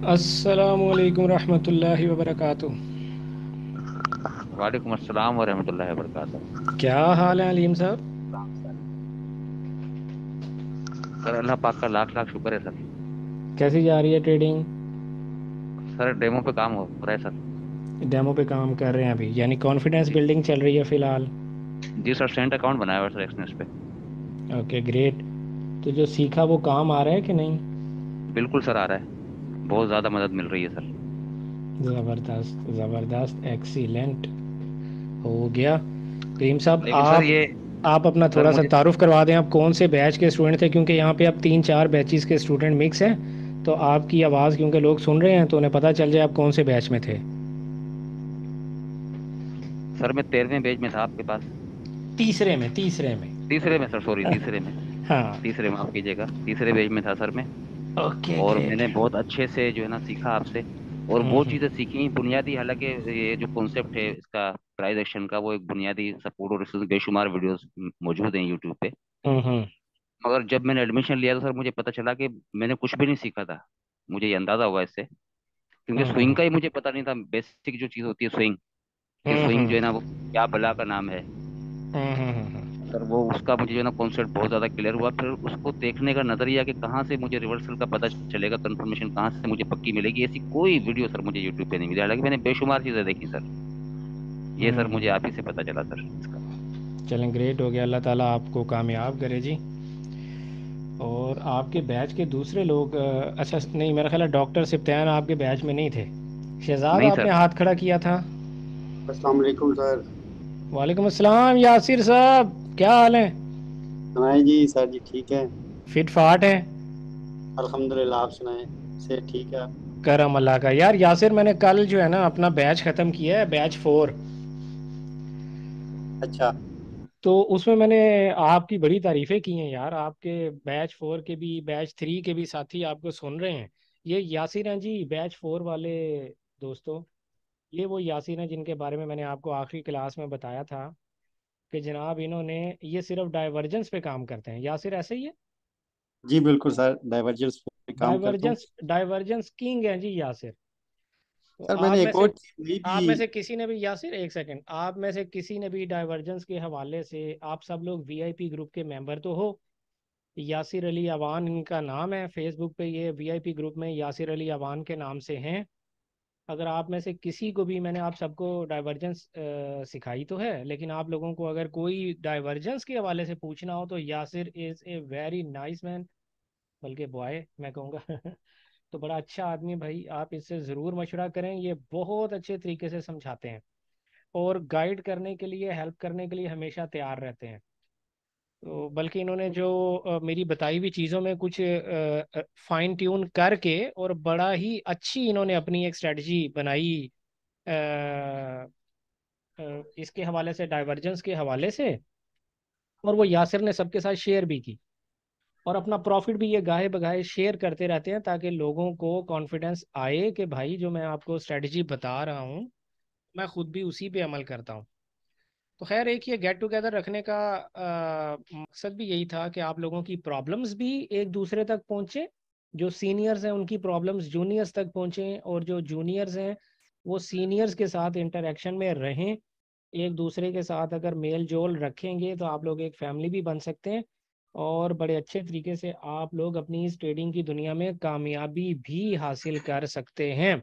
अस्सलामुअलैकुम रहमतुल्लाहि व बरकातुहू। वालेकुम अस्सलाम वरहमतुल्लाहि वबरकातुह। क्या हाल है अलीम साहब? सर अल्लाह पाक का लाख लाख शुक्र है सर। कैसी जा रही है ट्रेडिंग? सर डेमो पे काम हो रहा है सर। डेमो पे काम कर रहे हैं अभी, यानी कॉन्फिडेंस जी बिल्डिंग चल रही है फ़िलहाल। जी सर, सेंट अकाउंट बनाया हुआ है सर एक्सनेस पे। Okay great. तो जो सीखा वो काम आ रहा है कि नहीं? बिल्कुल सर, आ रहा है। बहुत ज़्यादा मदद मिल रही है सर। ज़बरदस्त ज़बरदस्त, एक्सीलेंट। हो गया। करीम साहब, लेकिन सर आप ये आप अपना सर थोड़ा सा मुझे तारुफ करवा दें, आप कौन से बैच के स्टूडेंट थे, क्योंकि यहाँ पे अब 3-4 बैचेस के स्टूडेंट मिक्स हैं। तो आपकी आवाज़ क्योंकि लोग सुन रहे हैं तो उन्हें पता चल जाए आप कौन से बैच में थे। सर मैं 13वें पेज में था आपके पास। तीसरे में। तीसरे में सर, सॉरी तीसरे में। हाँ। तीसरे, माफ कीजिएगा, तीसरे पेज में था सर मैं। ओके और ग्रेट। मैंने बहुत अच्छे से जो है ना सीखा आपसे। और वो चीज़ें सीखी बुनियादी, हालांकि ये जो कॉन्सेप्ट है इसका प्राइस एक्शन का, वो एक बुनियादी सपोर्ट, और इसमें बेशुमार वीडियोस मौजूद हैं यूट्यूब पे। हम्म। मगर जब मैंने एडमिशन लिया तो सर मुझे पता चला कि मैंने कुछ भी नहीं सीखा था। मुझे ये अंदाजा हुआ इससे, क्योंकि स्विंग हम्म। का ही मुझे पता नहीं था, बेसिक जो चीज़ होती है स्विंग, कि स्विंग जो है हम्म। ना वो क्या बला का नाम है। हम्म। सर वो उसका मुझे जो है ना कॉन्सेप्ट बहुत ज़्यादा क्लियर हुआ। फिर उसको देखने का नज़रिया कि कहाँ से मुझे रिवर्सल का पता चलेगा, कंफर्मेशन कहाँ से मुझे पक्की मिलेगी, ऐसी कोई वीडियो सर मुझे यूट्यूब पे नहीं मिली। हालांकि मैंने बेशुमार चीज़ें देखी सर। ये सर मुझे आप ही से पता चला सर इसका। चलें ग्रेट हो गया, अल्लाह ताला आपको कामयाब करे जी। और आपके बैच के दूसरे लोग अच्छा नहीं, मेरा ख्याल है डॉक्टर सिप्तान आपके बैच में नहीं थे। शहजाद नहीं आपने सर। हाथ खड़ा किया था। अस्सलाम वालेकुम सर। वालेकुम अस्सलाम यासिर साहब, क्या हाल है? सुनाए जी सर जी, ठीक है। फिट फाट है? अल्हम्दुलिल्लाह, आप सुनाए से ठीक है। करम अल्लाह का। यार यासिर, मैंने कल जो है ना अपना बैच ख़त्म किया है, बैच 4। अच्छा। तो उसमें मैंने आपकी बड़ी तारीफें की हैं यार। आपके बैच 4 के भी, बैच 3 के भी साथी आपको सुन रहे हैं। ये यासिर हैं जी, बैच 4 वाले दोस्तों। ये वो यासिर हैं जिनके बारे में मैंने आपको आखिरी क्लास में बताया था कि जनाब इन्होंने, ये सिर्फ डाइवर्जेंस पे काम करते हैं। यासिर ऐसे ही है? जी बिल्कुल सर, डाइवर्जेंस पे काम करता हूँ। डाइवर्जेंस डाइवर्जेंस किंग है जी यासिर। तो सर मैंने एक और चीज़ नहीं आप में भी। से किसी ने भी, यासिर एक सेकंड, आप में से किसी ने भी डाइवर्जेंस के हवाले से, आप सब लोग वीआईपी ग्रुप के मेंबर तो हो। यासिर अली अवान इनका नाम है, फेसबुक पे ये वीआईपी ग्रुप में यासिर अली अवान के नाम से हैं। अगर आप में से किसी को भी, मैंने आप सबको डाइवर्जेंस सिखाई तो है, लेकिन आप लोगों को अगर कोई डाइवर्जेंस के हवाले से पूछना हो तो Yasir is a very nice man, बल्कि बॉय मैं कहूँगा। तो बड़ा अच्छा आदमी है भाई, आप इससे ज़रूर मशवरा करें, ये बहुत अच्छे तरीके से समझाते हैं और गाइड करने के लिए, हेल्प करने के लिए हमेशा तैयार रहते हैं। तो बल्कि इन्होंने जो मेरी बताई हुई चीज़ों में कुछ फाइन ट्यून करके और बड़ा ही अच्छी इन्होंने अपनी एक स्ट्रेटजी बनाई, अ, इसके हवाले से, डाइवर्जेंस के हवाले से। और वो यासिर ने सबके साथ शेयर भी की, और अपना प्रॉफिट भी ये गाहे बगाहे शेयर करते रहते हैं, ताकि लोगों को कॉन्फिडेंस आए कि भाई जो मैं आपको स्ट्रेटजी बता रहा हूँ मैं खुद भी उसी पे अमल करता हूँ। तो खैर, एक ये गेट टुगेदर रखने का मकसद भी यही था कि आप लोगों की प्रॉब्लम्स भी एक दूसरे तक पहुँचे। जो सीनियर्स हैं उनकी प्रॉब्लम्स जूनियर्स तक पहुँचें, और जो जूनियर्स हैं वो सीनियर्स के साथ इंटरेक्शन में रहें। एक दूसरे के साथ अगर मेल जोल रखेंगे तो आप लोग एक फैमिली भी बन सकते हैं, और बड़े अच्छे तरीके से आप लोग अपनी इस ट्रेडिंग की दुनिया में कामयाबी भी हासिल कर सकते हैं।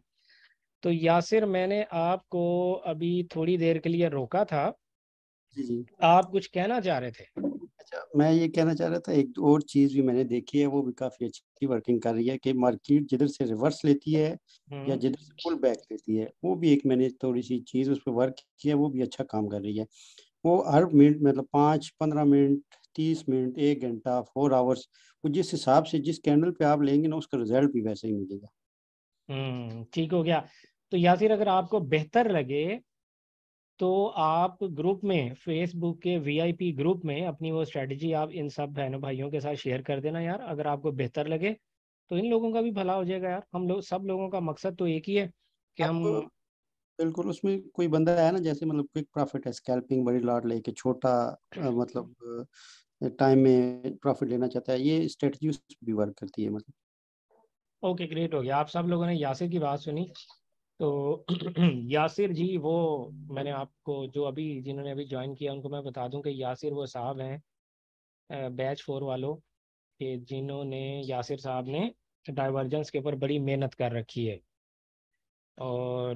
तो यासिर, मैंने आपको अभी थोड़ी देर के लिए रोका था, जी जी। आप कुछ कहना चाह रहे थे? अच्छा, मैं ये कहना चाह रहा था, एक और चीज़ भी मैंने देखी है, वो भी काफ़ी अच्छी वर्किंग कर रही है, कि मार्केट जिधर से रिवर्स लेती है या हम्म। जिधर से पुल बैक लेती है, वो भी एक मैंने थोड़ी सी चीज़ उस पर वर्क किया, वो भी अच्छा काम कर रही है। वो हर मिनट मतलब 5-15 मिनट, 30 मिनट, 1 घंटा, 4 आवर्स, वो जिस हिसाब से जिस कैंडल पे आप लेंगे ना, उसका रिजल्ट भी वैसे ही मिलेगा। ठीक हो गया। तो यासिर, अगर आपको बेहतर लगे तो आप ग्रुप में, फेसबुक के वीआईपी ग्रुप में अपनी वो स्ट्रेटजी आप इन सब बहनों भाइयों के साथ शेयर कर देना यार, अगर आपको बेहतर लगे। तो इन लोगों का भी भला हो जाएगा यार, हम लोग सब लोगों का मकसद तो एक ही है कि अब हम। बिल्कुल, उसमें कोई बंदा है ना, जैसे मतलब क्विक प्रॉफिट है, स्कैल्पिंग बड़ी लॉट लेके छोटा मतलब टाइम में प्रॉफिट लेना चाहता है, ये स्ट्रेटजी उस पे भी वर्क करती है मतलब। ओके, ग्रेट हो गया। आप सब लोगों ने यासिर की बात सुनी। तो यासिर जी, वो मैंने आपको जो अभी जिन्होंने अभी ज्वाइन किया उनको मैं बता दूं कि यासिर वो साहब हैं बैच 4 वालों के, जिन्होंने यासिर साहब ने डाइवर्जेंस के ऊपर बड़ी मेहनत कर रखी है। और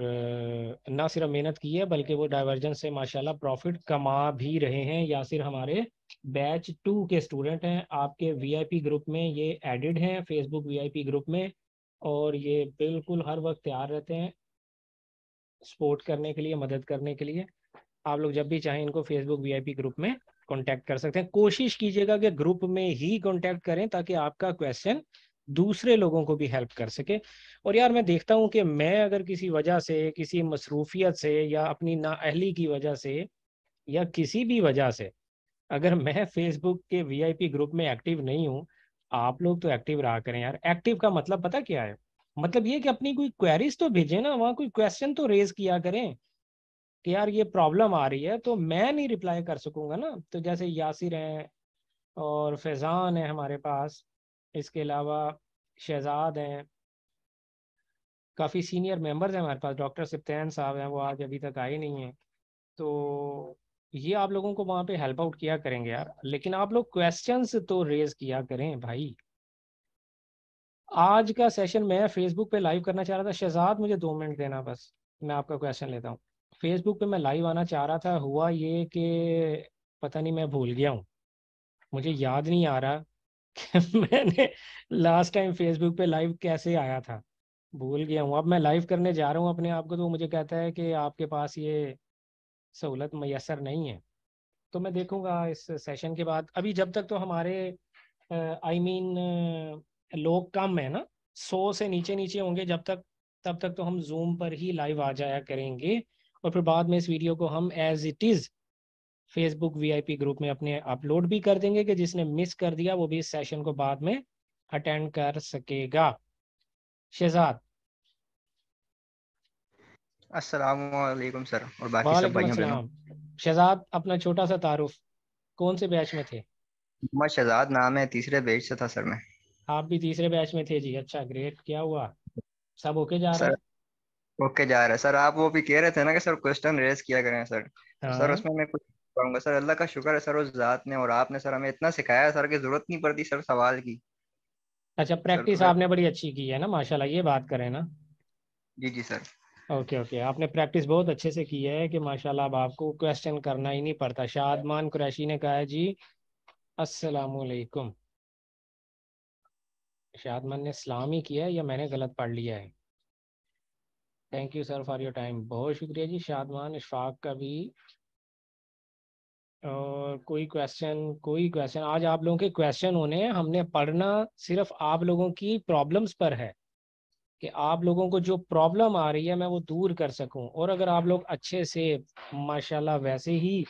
ना सिर्फ मेहनत की है बल्कि वो डाइवर्जेंस से माशाल्लाह प्रॉफिट कमा भी रहे हैं। यासिर हमारे बैच 2 के स्टूडेंट हैं, आपके वीआईपी ग्रुप में ये एडिड हैं, फेसबुक वीआईपी ग्रुप में। और ये बिल्कुल हर वक्त तैयार रहते हैं सपोर्ट करने के लिए, मदद करने के लिए। आप लोग जब भी चाहें इनको फेसबुक वीआईपी ग्रुप में कांटेक्ट कर सकते हैं। कोशिश कीजिएगा कि ग्रुप में ही कांटेक्ट करें ताकि आपका क्वेश्चन दूसरे लोगों को भी हेल्प कर सके। और यार मैं देखता हूं कि मैं अगर किसी वजह से, किसी मसरूफियत से या अपनी नाअहली की वजह से या किसी भी वजह से अगर मैं फेसबुक के वीआईपी ग्रुप में एक्टिव नहीं हूं, आप लोग तो एक्टिव रहा करें यार। एक्टिव का मतलब पता क्या है? मतलब ये कि अपनी कोई क्वेरीज तो भेजें ना, वहाँ कोई क्वेश्चन तो रेज किया करें कि यार ये प्रॉब्लम आ रही है, तो मैं नहीं रिप्लाई कर सकूंगा ना। तो जैसे यासिर हैं और फैज़ान है हमारे पास, इसके अलावा शहजाद हैं, काफ़ी सीनियर मेंबर्स हैं हमारे पास। डॉक्टर सिप्तैन साहब हैं, वो आज अभी तक आए नहीं हैं। तो ये आप लोगों को वहाँ पे हेल्प आउट किया करेंगे यार, लेकिन आप लोग क्वेश्चंस तो रेज किया करें भाई। आज का सेशन मैं फेसबुक पे लाइव करना चाह रहा था। शहजाद मुझे 2 मिनट देना बस, मैं आपका क्वेश्चन लेता हूँ। फेसबुक पे मैं लाइव आना चाह रहा था, हुआ ये कि पता नहीं मैं भूल गया हूँ, मुझे याद नहीं आ रहा कि मैंने लास्ट टाइम फेसबुक पे लाइव कैसे आया था। भूल गया हूँ। अब मैं लाइव करने जा रहा हूँ अपने आप को, तो मुझे कहता है कि आपके पास ये सहूलत मैसर नहीं है। तो मैं देखूंगा इस सेशन के बाद। अभी जब तक तो हमारे आई मीन लोग कम है ना, 100 से नीचे नीचे होंगे जब तक, तब तक तो हम जूम पर ही लाइव आ जाया करेंगे। और फिर बाद में इस वीडियो को हम as it is Facebook VIP group में अपने अपलोड भी कर देंगे कि जिसने मिस कर दिया वो भी इस सेशन को बाद में अटेंड कर सकेगा। शहजाद। अस्सलाम वालेकुम सर और बाकी सब वालेकुम भाइयों बहनों। अस्सलाम। शहजाद, अपना छोटा सा तारुफ, कौन से बैच में थे? मोहम्मद शहजाद नाम है, तीसरे बैच से था सर मैं। आप भी तीसरे बैच में थे जी? अच्छा, ग्रेट। क्या हुआ, सब ओके जा रहा सर है? ओके जा रहा है सर। आप वो भी कह रहे थे ना कि सर क्वेश्चन रेज किया करें सर, तो सर हाँ। उसमें मैं कुछ कहूँगा सर। अल्लाह का शुक्र है सर, उस जात ने और आपने सर हमें इतना सिखाया सर कि जरूरत नहीं पड़ती सर सवाल की। अच्छा, सर प्रैक्टिस आपने बड़ी अच्छी की है ना माशाल्लाह, ये बात करें ना। जी जी सर। ओके ओके, आपने प्रैक्टिस बहुत अच्छे से की है कि माशाल्लाह अब आपको क्वेश्चन करना ही नहीं पड़ता। शादमान कुरैशी ने कहा है जी अस्सलाम वालेकुम। शादमान ने सलाम ही किया है या मैंने गलत पढ़ लिया है? Thank you sir for your time, बहुत शुक्रिया जी शादमान। इशफाक का भी। और कोई क्वेश्चन आज आप लोगों के क्वेश्चन होने हैं। हमने पढ़ना सिर्फ आप लोगों की प्रॉब्लम्स पर है कि आप लोगों को जो प्रॉब्लम आ रही है मैं वो दूर कर सकूं। और अगर आप लोग अच्छे से माशाल्लाह वैसे ही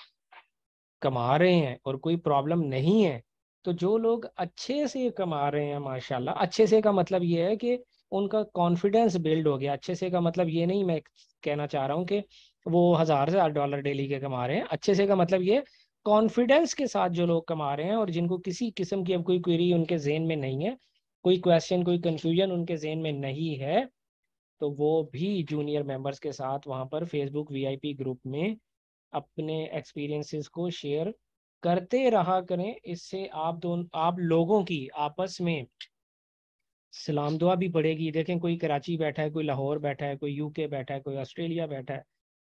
कमा रहे हैं और कोई प्रॉब्लम नहीं है, तो जो लोग अच्छे से कमा रहे हैं माशाल्लाह, अच्छे से का मतलब ये है कि उनका कॉन्फिडेंस बिल्ड हो गया। अच्छे से का मतलब ये नहीं मैं कहना चाह रहा हूँ कि वो $1000 डेली के कमा रहे हैं। अच्छे से का मतलब ये कॉन्फिडेंस के साथ जो लोग कमा रहे हैं और जिनको किसी किस्म की अब कोई क्वेरी उनके जेहन में नहीं है, कोई क्वेश्चन कोई कंफ्यूजन उनके जेहन में नहीं है, तो वो भी जूनियर मेंबर्स के साथ वहाँ पर फेसबुक वीआईपी ग्रुप में अपने एक्सपीरियंसेस को शेयर करते रहा करें। इससे आप लोगों की आपस में सलाम दुआ भी बढ़ेगी। देखें, कोई कराची बैठा है, कोई लाहौर बैठा है, कोई यूके बैठा है, कोई ऑस्ट्रेलिया बैठा है,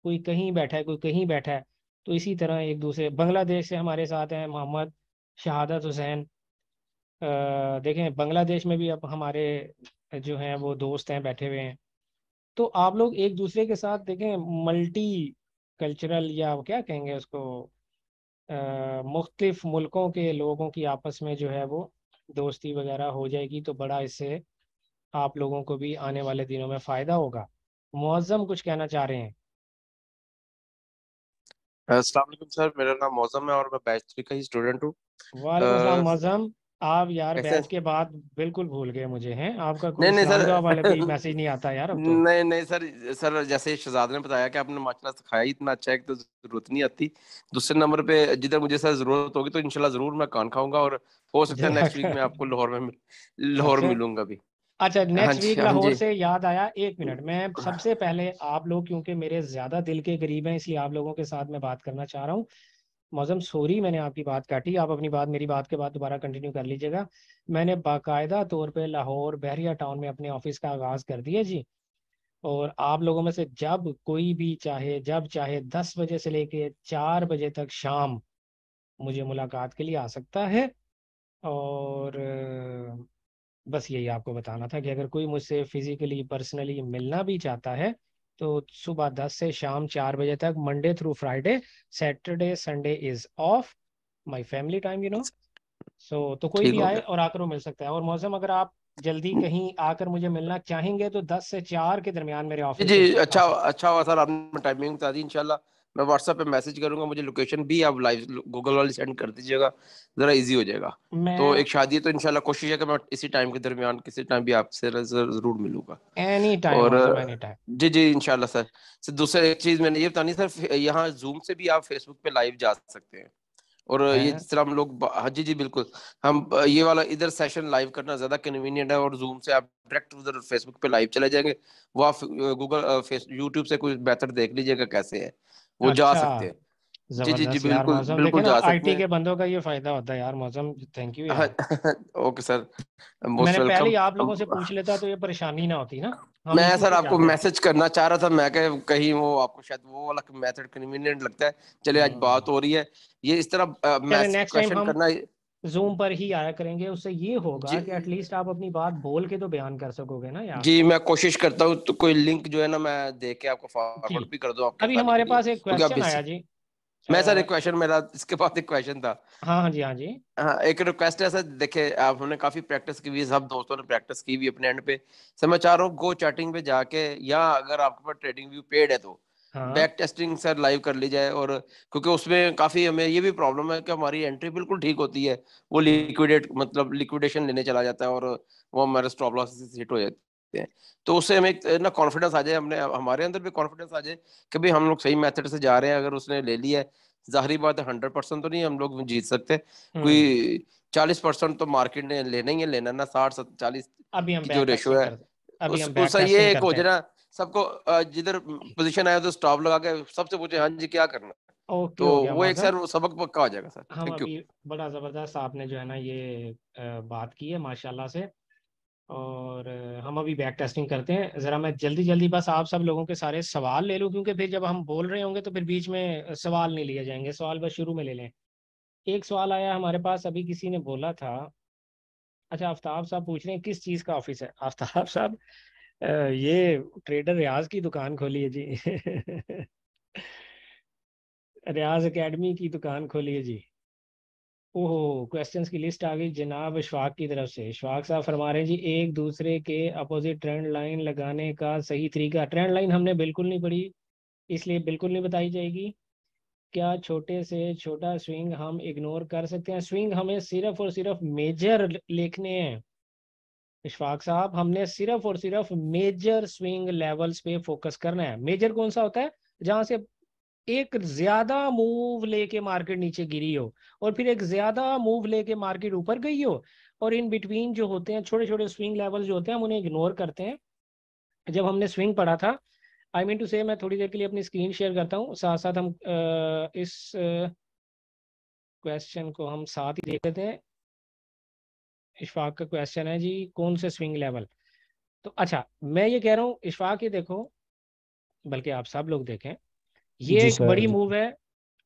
कोई कहीं बैठा है, कोई कहीं बैठा है। तो इसी तरह एक दूसरे, बांग्लादेश से हमारे साथ हैं मोहम्मद शहादत हुसैन। देखें बांग्लादेश में भी अब हमारे जो हैं वो दोस्त हैं बैठे हुए हैं। तो आप लोग एक दूसरे के साथ देखें, मल्टी कल्चरल या वो क्या कहेंगे उसको, मुख्तलिफ मुल्कों के लोगों की आपस में जो है वो दोस्ती वगैरह हो जाएगी, तो बड़ा इससे आप लोगों को भी आने वाले दिनों में फ़ायदा होगा। मुअज्जम कुछ कहना चाह रहे हैं? अस्सलाम वालेकुम सर, मेरा नाम मौजम है और मैं बैच 3 का ही स्टूडेंट हूँ। वालेकुम सलाम मुअज्जम। आप यार कैसे? बैच के बाद बिल्कुल भूल गए मुझे हैं, आपका नहीं कोई नहीं सलाम सर। दुआ वाला भी मैसेज नहीं आता यार अब तो। नहीं नहीं सर। सर जैसे शहजाद ने बताया कि आपने माशाल्लाह सिखाया ही इतना अच्छा है कि तो जरूरत नहीं आती। दूसरे नंबर पे जिधर मुझे सर जरूरत होगी तो इंशाल्लाह जरूर मैं कान खाऊंगा और हो सकता है नेक्स्ट वीक जज़ाक। में आपको लाहौर में अच्छा, मिलूंगा भी। अच्छा, हाँ नेक्स्ट जी, वीक हाँ लाहौर जी। से याद आया, एक मिनट, मैं सबसे पहले आप लोग क्योंकि मेरे ज़्यादा दिल के करीब हैं इसलिए आप लोगों के साथ मैं बात करना चाह रहा हूँ। मौजम सॉरी मैंने आपकी बात काटी, आप अपनी बात मेरी बात के बाद दोबारा कंटिन्यू कर लीजिएगा। मैंने बाकायदा तौर पे लाहौर बहरिया टाउन में अपने ऑफिस का आगाज़ कर दिया जी। और आप लोगों में से जब कोई भी चाहे, जब चाहे 10 बजे से लेके 4 बजे तक शाम मुझे मुलाकात के लिए आ सकता है। और बस यही आपको बताना था कि अगर कोई मुझसे फिजिकली पर्सनली मिलना भी चाहता है तो सुबह 10 से शाम 4 बजे तक, Monday through Friday, Saturday Sunday is off my family time, you know. So तो कोई ठीक भी हो आए गया। और आकर वो मिल सकता है। और मौसम, अगर आप जल्दी कहीं आकर मुझे मिलना चाहेंगे तो 10 से 4 के दरमियान मेरे जी ऑफिस पे जी, आ अच्छा सकते अच्छा हुआ सर आपने टाइमिंग बता दी। इंशाल्लाह मैं व्हाट्सएप पे मैसेज करूंगा, मुझे लोकेशन भी आप लाइव गूगल वाली सेंड कर दीजिएगा, जरा इजी हो जाएगा। हैं। तो मैं एक शादी है तो इंशाल्लाह कोशिश है कि मैं इसी टाइम के दरमियान किसी टाइम भी आपसे जरूर मिलूंगा। एनी टाइम और मौसम, एनी टाइम। जी जी इंशाल्लाह सर। सर दूसरा एक चीज मैंने ये बतानी सर, यहाँ जूम से भी आप फेसबुक पे लाइव जा सकते हैं। और ये है। जिस तरह हम लोग हाँ जी जी बिल्कुल। हम ये वाला इधर सेशन लाइव करना ज्यादा कन्वीनियंट है, और जूम से आप डायरेक्ट उधर फेसबुक पे लाइव चले जाएंगे। वो आप गूगल फेस यूट्यूब से कोई बेहतर देख लीजिएगा कैसे है, वो जा अच्छा, सकते हैं। जी जी जी जबरदस्त यार बिल्कुल मौसम, देखे बिल्कुल ना जा सकते आईटी हैं। के बंदों का ये फायदा होता है यार मौसम। थैंक यू हाँ, यार। ओके सर, मोस्ट मैंने पहले वेलकम। ही आप लोगों से पूछ लेता तो ये परेशानी ना होती ना, हम मैं इसी सर से आपको जाते। मैसेज करना चाह रहा था, मैं कहीं वो आपको शायद वो वाला मेथड कन्वीनियंट लगता है। चलिए आज बात हम्म। हो रही है, ये इस तरह चले, मैसेज नेक्स्ट टाइम क्वेश्चन हम करना। जूम पर ही आया करेंगे, उससे ये होगा जी कि एटलीस्ट आप अपनी बात बोल के तो बयान कर सकोगे ना यार। जी मैं कोशिश करता हूँ, तो कोई लिंक जो है ना मैं दे के आपको जी। फॉरवर्ड भी कर दूँ आपके अभी बताने के हमारे लिए, पास एक क्योंकि आप क्वेश्चन बिजी। आया जी। मैं सर एक हाँ। क्वेश्चन, मेरा इसके बाद एक क्वेश्चन था। हाँ जी, हाँ जी। हाँ एक रिक्वेस्ट है सर, देखिए आप हमने काफी प्रैक्टिस की हुई है, सब दोस्तों ने प्रैक्टिस की हुई है अपने एंड पे। सर मैं चाह रहा हूँ गो चैटिंग पे जाके, या अगर आपके पास ट्रेडिंग व्यू पेड है तो हाँ। बैक टेस्टिंग सर लाइव कर ली जाए। और क्योंकि उसमें काफी हमें ये भी प्रॉब्लम है कि हमारी एंट्री बिल्कुल ठीक होती है, वो हम्म। लिक्विडेट मतलब लिक्विडेशन लेने चला जाता है, और वो हमारे स्टॉप लॉस से हिट हो जाते हैं। तो उससे हमें एक ना कॉन्फिडेंस आ जाए, हमने हमारे अंदर भी कॉन्फिडेंस आ जाए कि भाई हम लोग सही मेथड से जा रहे हैं। अगर उसने ले लिया है, जाहिर बात है 100% तो नहीं हम लोग जीत सकते, हम्म। कोई 40% तो मार्केट ने लेना ही है, लेना ना 60-40 अभी हम की जो बैक रेशो टेस्टिंग है। करते अभी हम बैक उसका ये टेस्टिंग एक हो करते जाए हैं। ना, सबको जिधर पोजीशन आया तो स्टॉप लगा के सबसे पूछे हाँ जी क्या करना है। ओके, तो हो गया वो एक मौसम। सर वो सबक पक्का हो जाएगा सर। हम थैंक यू। अभी, बड़ा ज़बरदस्त आपने जो है ना ये बात की है माशाल्लाह से। और हम अभी बैक टेस्टिंग करते हैं। ज़रा मैं जल्दी जल्दी बस आप सब लोगों के सारे सवाल ले लूँ, क्योंकि फिर जब हम बोल रहे होंगे तो फिर बीच में सवाल नहीं लिए जाएंगे, सवाल बस शुरू में ले लें। एक सवाल आया हमारे पास, अभी किसी ने बोला था। अच्छा, आफ्ताब साहब पूछ रहे हैं किस चीज़ का ऑफिस है। आफ्ताब साहब, ये ट्रेडर रियाज की दुकान खोली है जी। रियाज एकेडमी की दुकान खोली है जी। ओहो, क्वेश्चंस की लिस्ट आ गई जनाब इशफाक की तरफ से। इशफाक साहब फरमा रहे हैं जी, एक दूसरे के अपोजिट ट्रेंड लाइन लगाने का सही तरीका। ट्रेंड लाइन हमने बिल्कुल नहीं पढ़ी, इसलिए बिल्कुल नहीं बताई जाएगी। क्या छोटे से छोटा स्विंग हम इग्नोर कर सकते हैं? स्विंग हमें सिर्फ और सिर्फ मेजर लिखने हैं इशफाक साहब, हमने सिर्फ और सिर्फ मेजर स्विंग लेवल्स पे फोकस करना है। मेजर कौन सा होता है? जहां से एक ज्यादा मूव लेके मार्केट नीचे गिरी हो और फिर एक ज्यादा मूव लेके मार्केट ऊपर गई हो, और इन बिटवीन जो होते हैं छोटे छोटे स्विंग लेवल जो होते हैं हम उन्हें इग्नोर करते हैं। जब हमने स्विंग पढ़ा था, आई मीन टू से, मैं थोड़ी देर के लिए अपनी स्क्रीन शेयर करता हूँ, साथ साथ हम इस क्वेश्चन को हम साथ ही देख लेते हैं। इशफाक का क्वेश्चन है जी, कौन से स्विंग लेवल? तो अच्छा, मैं ये कह रहा हूँ इशफाक, ये देखो, बल्कि आप सब लोग देखें, ये जी एक बड़ी सर। मूव है।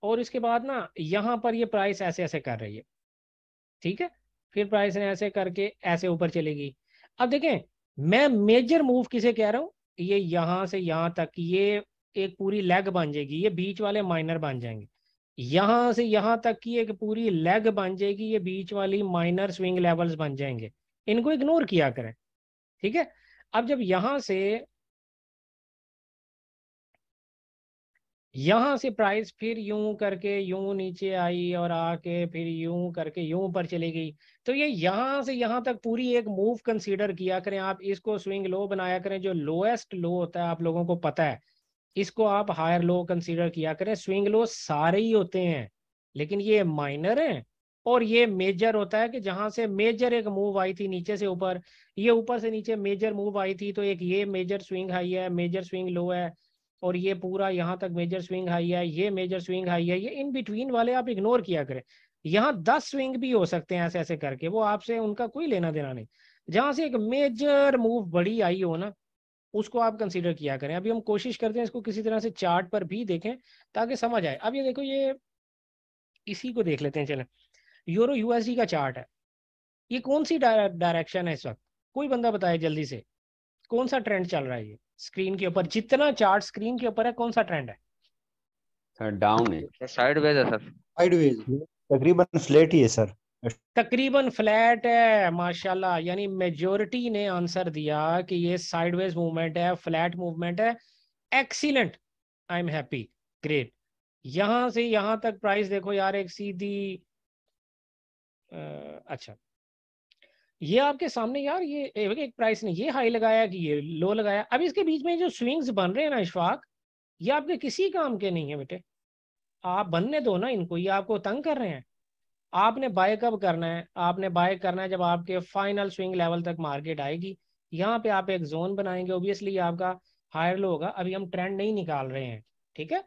और इसके बाद ना यहाँ पर ये प्राइस ऐसे ऐसे कर रही है, ठीक है। फिर प्राइस ने ऐसे करके ऐसे ऊपर चलेगी। अब देखें, मैं मेजर मूव किसे कह रहा हूँ, ये यहाँ से यहाँ तक ये एक पूरी लेग बन जाएगी, ये बीच वाले माइनर बन जाएंगे। यहाँ से यहाँ तक की एक पूरी लेग बन जाएगी, ये बीच वाली माइनर स्विंग लेवल्स बन जाएंगे। इनको इग्नोर किया करें, ठीक है। अब जब यहाँ से प्राइस फिर यूं करके यूं नीचे आई और आके फिर यूं करके यूं ऊपर चली गई, तो ये यहाँ से यहाँ तक पूरी एक मूव कंसीडर किया करें आप। इसको स्विंग लो बनाया करें, जो लोएस्ट लो होता है आप लोगों को पता है, इसको आप हायर लो कंसीडर किया करें। स्विंग लो सारे ही होते हैं, लेकिन ये माइनर हैं और ये मेजर होता है कि जहां से मेजर एक मूव आई थी नीचे से ऊपर, ये ऊपर से नीचे मेजर मूव आई थी, तो एक ये मेजर स्विंग हाई है, मेजर स्विंग लो है, और ये पूरा यहाँ तक मेजर स्विंग हाई है, ये मेजर स्विंग हाई है। ये इन बिटवीन वाले आप इग्नोर किया करें। यहाँ 10 स्विंग भी हो सकते हैं ऐसे ऐसे करके, वो आपसे उनका कोई लेना देना नहीं। जहां से एक मेजर मूव बड़ी आई हो ना, उसको आप कंसीडर किया करें। अभी हम कोशिश करते हैं इसको किसी तरह से चार्ट पर भी देखें ताकि समझ आए। अब ये देखो, ये इसी को देख लेते हैं, चलें। यूरो यूएसडी का चार्ट है, ये कौन सी डायरेक्शन है इस वक्त? कोई बंदा बताए जल्दी से, कौन सा ट्रेंड चल रहा है? ये स्क्रीन के ऊपर जितना चार्ट स्क्रीन के ऊपर है, कौन सा ट्रेंड है? सर डाउन है, साइडवेज है सर। साइडवेज तकरीबन फ्लैट ही है सर। तकरीबन फ्लैट है, माशाल्लाह। यानी मेजोरिटी ने आंसर दिया कि ये साइडवेज मूवमेंट है, फ्लैट मूवमेंट है। Excellent, I am happy, great. यहां से यहां तक प्राइस देखो यार, एक सीधी अच्छा, ये आपके सामने यार, ये एक प्राइस ने ये हाई लगाया कि ये लो लगाया। अब इसके बीच में जो स्विंग्स बन रहे हैं ना इशफाक, ये आपके किसी काम के नहीं है बेटे। आप बनने दो ना इनको, ये आपको तंग कर रहे हैं। आपने बाय कब करना है? आपने बाय करना है जब आपके फाइनल स्विंग लेवल तक मार्केट आएगी। यहाँ पे आप एक जोन बनाएंगे, ओबियसली आपका हायर लो होगा। अभी हम ट्रेंड नहीं निकाल रहे हैं, ठीक है?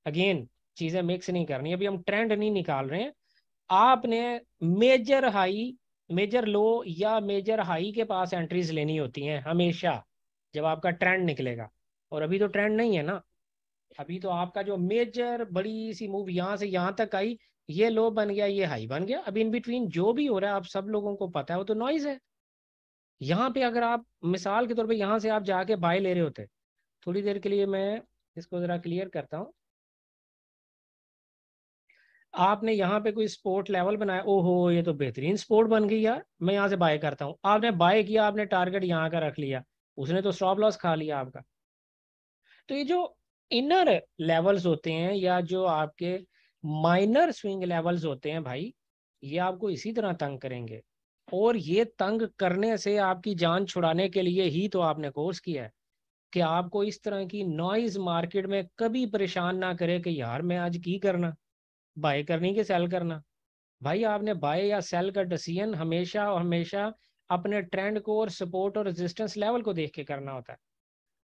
अगेन चीजें मिक्स नहीं करनी, अभी हम ट्रेंड नहीं निकाल रहे हैं। आपने मेजर हाई, मेजर लो या मेजर हाई के पास एंट्रीज लेनी होती हैं हमेशा जब आपका ट्रेंड निकलेगा। और अभी तो ट्रेंड नहीं है ना, अभी तो आपका जो मेजर बड़ी सी मूव यहाँ से यहाँ तक आई, ये लो बन गया, ये हाई बन गया। अब इन बिटवीन जो भी हो रहा है आप सब लोगों को पता है, वो तो नॉइज है। यहाँ पे अगर आप मिसाल के तौर पे यहाँ से आप जाके बाय ले रहे होते, थोड़ी देर के लिए मैं इसको जरा क्लियर करता हूँ। आपने यहाँ पे कोई स्पोर्ट लेवल बनाया, ओहो ये तो बेहतरीन स्पोर्ट बन गई यार, मैं यहाँ से बाय करता हूँ। आपने बाय किया, आपने टारगेट यहाँ का रख लिया, उसने तो स्टॉप लॉस खा लिया आपका। तो ये जो इनर लेवल्स होते हैं या जो आपके माइनर स्विंग लेवल्स होते हैं भाई, ये आपको इसी तरह तंग करेंगे। और ये तंग करने से आपकी जान छुड़ाने के लिए ही तो आपने कोर्स किया है कि आपको इस तरह की नॉइज मार्केट में कभी परेशान ना करे कि यार मैं आज की करना, बाय करनी कि सेल करना। भाई आपने बाय या सेल का डिसीजन हमेशा और हमेशा अपने ट्रेंड को और सपोर्ट और रेजिस्टेंस लेवल को देख के करना होता है।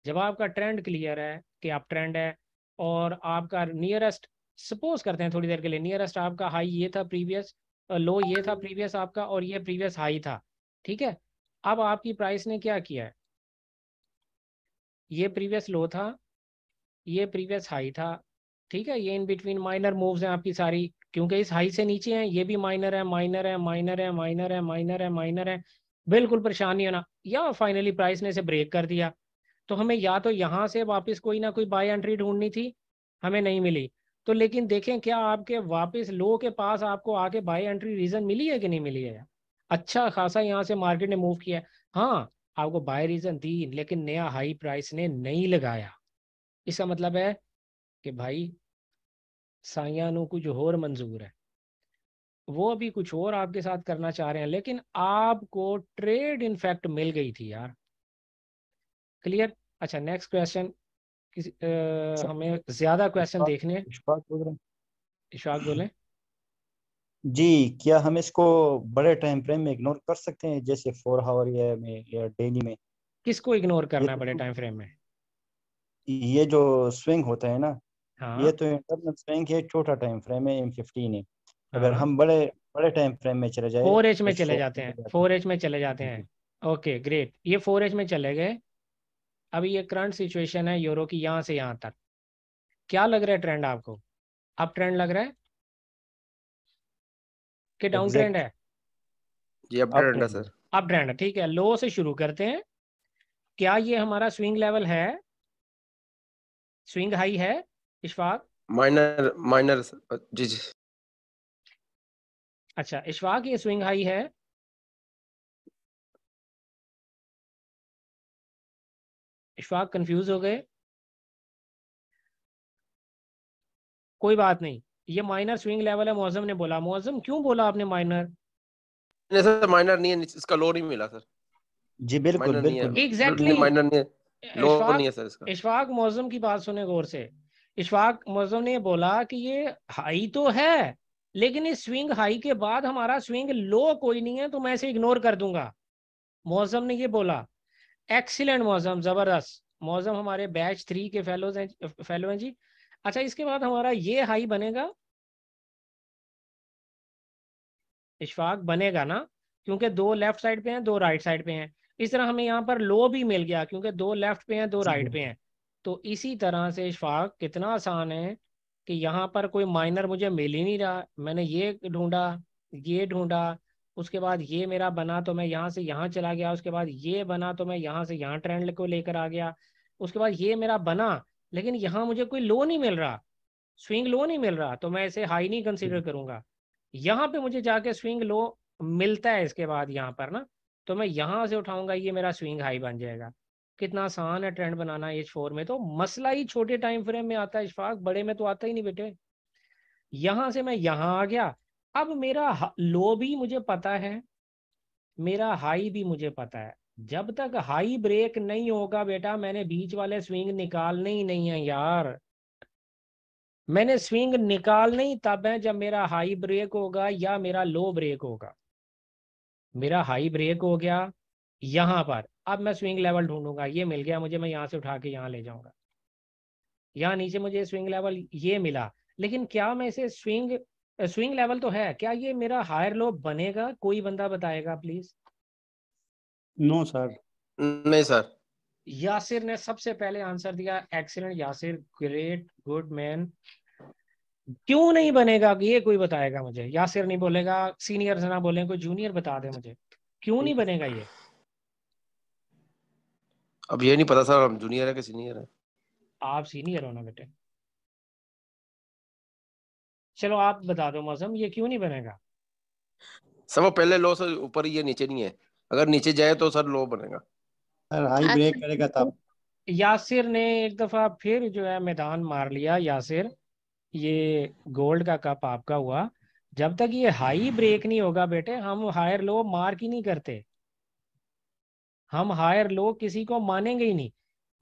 जब आपका ट्रेंड क्लियर है कि आप ट्रेंड है और आपका नियरेस्ट, सपोज करते हैं थोड़ी देर के लिए, नियरेस्ट आपका हाई ये था प्रीवियस, लो ये था प्रीवियस आपका, और ये प्रीवियस हाई था, ठीक है? अब आपकी प्राइस ने क्या किया है, ये प्रीवियस लो था, ये प्रीवियस हाई था, ठीक है? ये इन बिटवीन माइनर मूव्स हैं आपकी सारी, क्योंकि इस हाई से नीचे हैं, ये भी माइनर है, माइनर है, माइनर है, माइनर है, माइनर है, माइनर है। बिल्कुल परेशान नहीं होना। या फाइनली प्राइस ने इसे ब्रेक कर दिया, तो हमें या तो यहाँ से वापस कोई ना कोई बाय एंट्री ढूंढनी थी, हमें नहीं मिली। तो लेकिन देखें क्या आपके वापस लो के पास आपको आके बाय एंट्री रीजन मिली है कि नहीं मिली है? अच्छा खासा यहाँ से मार्केट ने मूव किया है, हाँ आपको बाय रीजन दी, लेकिन नया हाई प्राइस ने नहीं लगाया। इसका मतलब है कि भाई साइया नू कुछ और मंजूर है, वो अभी कुछ और आपके साथ करना चाह रहे हैं, लेकिन आपको ट्रेड इनफैक्ट मिल गई थी यार। क्लियर? अच्छा नेक्स्ट क्वेश्चन, हमें ज्यादा क्वेश्चन देखने हैं। इशफाक बोल रहे हैं। इशफाक बोले। जी, क्या हम इसको बड़े टाइम फ्रेम में इग्नोर कर सकते हैं, जैसे 4 आवर या डेली में? किसको इग्नोर ये करना है तो बड़े टाइम फ्रेम में? ये जो स्विंग होता है ना, हाँ ये तो इंटरनल स्विंग है, छोटा टाइम फ्रेम है, M15 है। अगर हाँ, हम बड़े बड़े टाइम फ्रेम में चले जाए 4H में तो चले 100 जाते हो हैं, जाते 4H में चले जाते हैं। हैं। ओके ग्रेट, ये 4H में चले गए। अभी ये करंट सिचुएशन है यूरो की, यहाँ से यहाँ तक क्या लग रहा है ट्रेंड आपको? अप ट्रेंड लग रहा है कि डाउन ट्रेंड एग्जैक्ट है? जी अप अपडेट है ट्रेंड। सर। अप ट्रेंड है, ठीक है। लो से शुरू करते हैं। क्या ये हमारा स्विंग लेवल है, स्विंग हाई है इशफाक? माइनर माइनर जी जी। अच्छा इशफाक, ये स्विंग हाई है? इशफाक कंफ्यूज हो गए? कोई बात नहीं, ये माइनर स्विंग लेवल है, मौजम ने बोला। मौजम क्यों बोला आपने माइनर? नहीं सर माइनर नहीं है, इसका लो नहीं मिला सर। जी बिल्कुल माइनर नहीं है, बिल्कुल। एग्जैक्टली माइनर नहीं है, लो नहीं इशफाक, है सर इसका। इशफाक मौजम की बात सुने गौर से। इशफाक मौजम ने बोला कि ये हाई तो है लेकिन इस स्विंग हाई के बाद हमारा स्विंग लो कोई नहीं है, तो मैं इसे इग्नोर कर दूंगा। मौसम ने ये बोला। एक्सीलेंट मौसम, जबरदस्त मौसम, हमारे बैच 3 के फेलो हैं जी। अच्छा, इसके बाद हमारा ये हाई बनेगा, इशफाक बनेगा ना, क्योंकि 2 लेफ्ट साइड पे हैं 2 राइट साइड पे हैं। इस तरह हमें यहाँ पर लो भी मिल गया, क्योंकि 2 लेफ्ट पे हैं 2 राइट पे हैं। तो इसी तरह से इशफाक कितना आसान है कि यहाँ पर कोई माइनर मुझे मिल ही नहीं रहा। मैंने ये ढूंढा, ये ढूंढा, उसके बाद ये मेरा बना तो मैं यहाँ से यहाँ चला गया, उसके बाद ये बना तो मैं यहाँ से यहाँ ट्रेंड को लेकर आ गया, उसके बाद ये मेरा बना, लेकिन यहाँ मुझे कोई लो नहीं मिल रहा, स्विंग लो नहीं मिल रहा, तो मैं इसे हाई नहीं कंसीडर करूंगा। यहाँ पे मुझे जाके स्विंग लो मिलता है इसके बाद यहाँ पर ना, तो मैं यहाँ से उठाऊंगा, ये मेरा स्विंग हाई बन जाएगा। कितना आसान है ट्रेंड बनाना H4 में। तो मसला ही छोटे टाइम फ्रेम में आता है इशफाक, बड़े में तो आता ही नहीं बेटे। यहाँ से मैं यहाँ आ गया, अब मेरा लो भी मुझे पता है, मेरा हाई भी मुझे पता है। जब तक हाई ब्रेक नहीं होगा बेटा, मैंने बीच वाले स्विंग निकालने ही नहीं है यार। मैंने स्विंग निकालने ही तब है जब मेरा हाई ब्रेक होगा या मेरा लो ब्रेक होगा। मेरा हाई ब्रेक हो गया यहाँ पर, अब मैं स्विंग लेवल ढूंढूंगा, ये मिल गया मुझे, मैं यहाँ से उठा के यहाँ ले जाऊंगा। यहाँ नीचे मुझे स्विंग लेवल ये मिला, लेकिन क्या मैं इसे स्विंग स्विंग लेवल तो है, क्या ये मेरा हायर लो बनेगा? कोई बंदा बताएगा प्लीज। No sir. नहीं सर। यासिर ने सबसे पहले आंसर दिया। Excellent Yasir, great, good man. क्यों नहीं बनेगा ये कोई बताएगा मुझे? यासिर नहीं बोलेगा, सीनियर ना बोले, कोई जूनियर बता दे मुझे, क्यों नहीं बनेगा ये? अब ये नहीं पता सर, हम जूनियर है कि सीनियर है। आप सीनियर हो ना बेटे। चलो आप बता दो मौसम, ये क्यों नहीं बनेगा? सर वो पहले लो से ऊपर ही है, नीचे नहीं है। अगर नीचे जाए तो सर लो बनेगा। सर हाई ब्रेक करेगा तब। यासिर ने एक दफा फिर जो है मैदान मार लिया। यासिर, ये गोल्ड का कप आपका हुआ। जब तक ये हाई ब्रेक नहीं होगा बेटे, हम हायर लो मार्क ही नहीं करते, हम हायर लो किसी को मानेंगे ही नहीं।